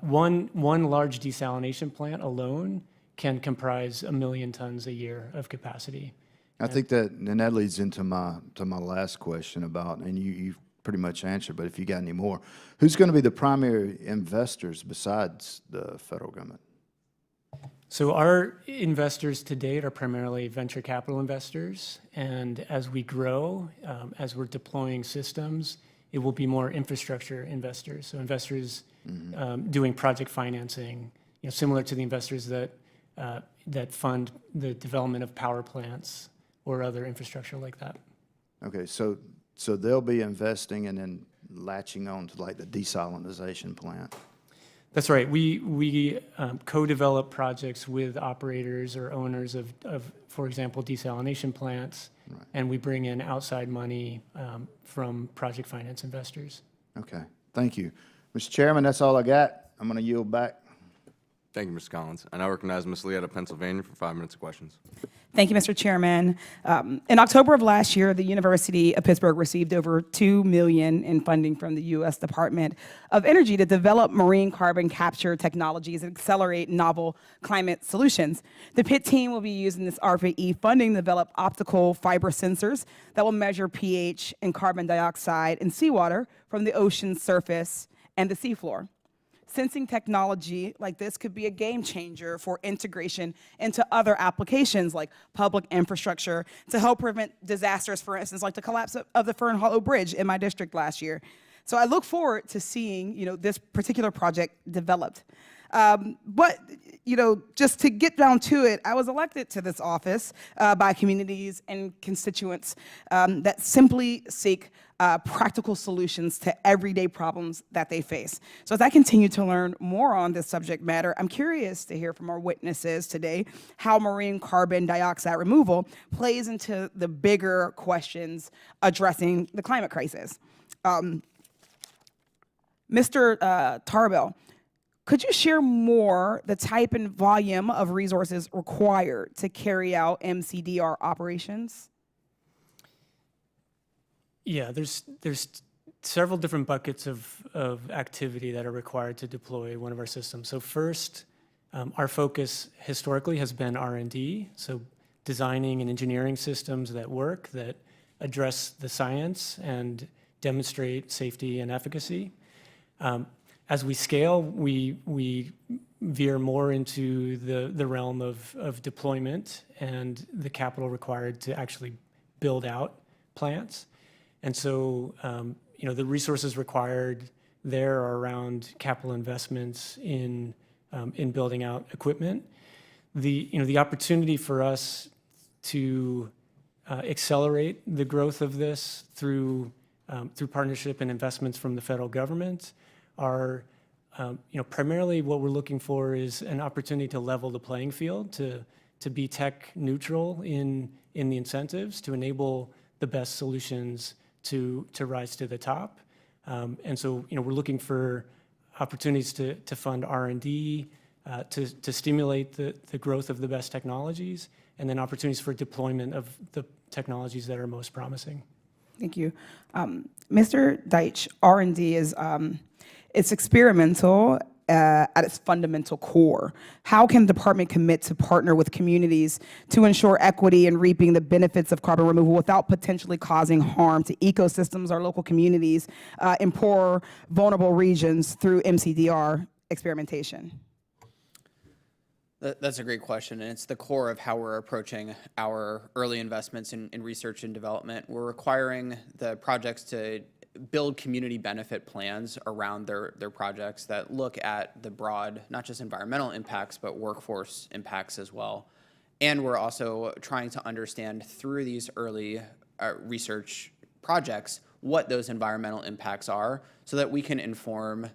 One large desalination plant alone can comprise 1 million tons a year of capacity. I think that leads into my last question about, and you've pretty much answered, but if you got any more, who's going to be the primary investors besides the federal government? So our investors to date are primarily venture capital investors, and as we grow, as we're deploying systems, it will be more infrastructure investors. So investors doing project financing, similar to the investors that fund the development of power plants or other infrastructure like that. Okay, so they'll be investing and then latching on to like the desalination plant. That's right. We co-develop projects with operators or owners of for example, desalination plants, right. And we bring in outside money from project finance investors. Okay, thank you. Mr. Chairman, that's all I got. I'm going to yield back. Thank you, Mr. Collins. I now recognize Ms. Lee out of Pennsylvania for 5 minutes of questions. Thank you, Mr. Chairman. In October of last year, the University of Pittsburgh received over $2 million in funding from the U.S. Department of Energy to develop marine carbon capture technologies and accelerate novel climate solutions. The Pitt team will be using this ARPA-E funding to develop optical fiber sensors that will measure pH and carbon dioxide in seawater from the ocean's surface and the seafloor. Sensing technology like this could be a game changer for integration into other applications like public infrastructure to help prevent disasters, for instance, like the collapse of the Fern Hollow Bridge in my district last year. So I look forward to seeing, this particular project developed. But, just to get down to it, I was elected to this office by communities and constituents that simply seek practical solutions to everyday problems that they face. So as I continue to learn more on this subject matter, I'm curious to hear from our witnesses today how marine carbon dioxide removal plays into the bigger questions addressing the climate crisis. Mr. Tarbell, could you share more the type and volume of resources required to carry out MCDR operations? Yeah, there's several different buckets of activity that are required to deploy one of our systems. So first, our focus historically has been R&D, so designing and engineering systems that work, that address the science and demonstrate safety and efficacy. As we scale, we veer more into the realm of deployment and the capital required to actually build out plants. And so, the resources required there are around capital investments in building out equipment. The opportunity for us to accelerate the growth of this through partnership and investments from the federal government are, primarily what we're looking for is an opportunity to level the playing field, to be tech neutral in the incentives, to enable the best solutions to rise to the top. And so, we're looking for opportunities to fund R&D, to stimulate the growth of the best technologies, and then opportunities for deployment of the technologies that are most promising. Thank you. Mr. Deich, R&D is it's experimental at its fundamental core. How can the department commit to partner with communities to ensure equity and reaping the benefits of carbon removal without potentially causing harm to ecosystems or local communities in poor, vulnerable regions through MCDR experimentation? That's a great question, and it's the core of how we're approaching our early investments in research and development. We're requiring the projects to build community benefit plans around their projects that look at the broad, not just environmental impacts, but workforce impacts as well. And we're also trying to understand through these early research projects what those environmental impacts are so that we can inform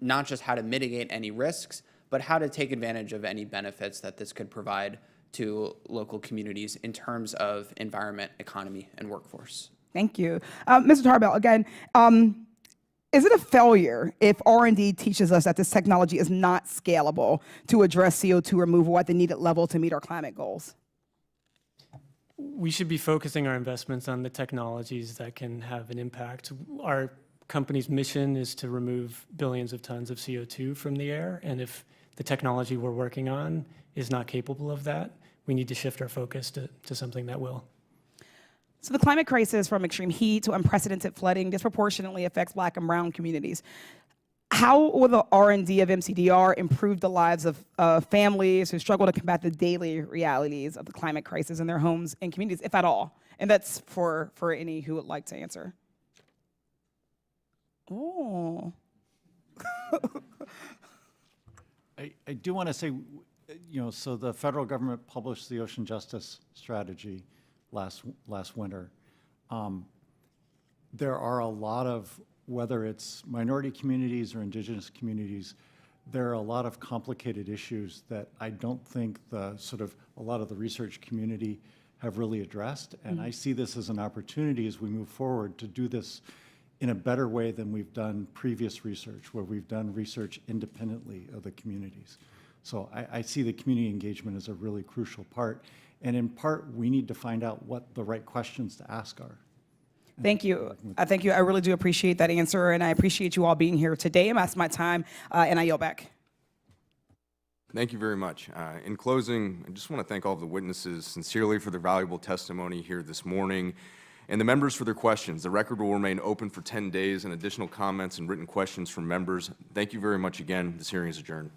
not just how to mitigate any risks, but how to take advantage of any benefits that this could provide to local communities in terms of environment, economy, and workforce. Thank you. Mr. Tarbell, again, is it a failure if R&D teaches us that this technology is not scalable to address CO2 removal at the needed level to meet our climate goals? We should be focusing our investments on the technologies that can have an impact. Our company's mission is to remove billions of tons of CO2 from the air, and if the technology we're working on is not capable of that, we need to shift our focus to something that will. So the climate crisis, from extreme heat to unprecedented flooding, disproportionately affects Black and brown communities. How will the R&D of MCDR improve the lives of families who struggle to combat the daily realities of the climate crisis in their homes and communities, if at all? And that's for any who would like to answer. Oh. I do want to say, so the federal government published the Ocean Justice Strategy last winter. There are a lot of, whether it's minority communities or indigenous communities, there are a lot of complicated issues that I don't think a lot of the research community have really addressed. And I see this as an opportunity as we move forward to do this in a better way than we've done previous research, where we've done research independently of the communities. So I see the community engagement as a really crucial part. And in part, we need to find out what the right questions to ask are. Thank you. Thank you. I really do appreciate that answer, and I appreciate you all being here today. I'm asking my time, and I yield back. Thank you very much. In closing, I just want to thank all of the witnesses sincerely for their valuable testimony here this morning, and the members for their questions. The record will remain open for 10 days, and additional comments and written questions from members. Thank you very much again. This hearing is adjourned.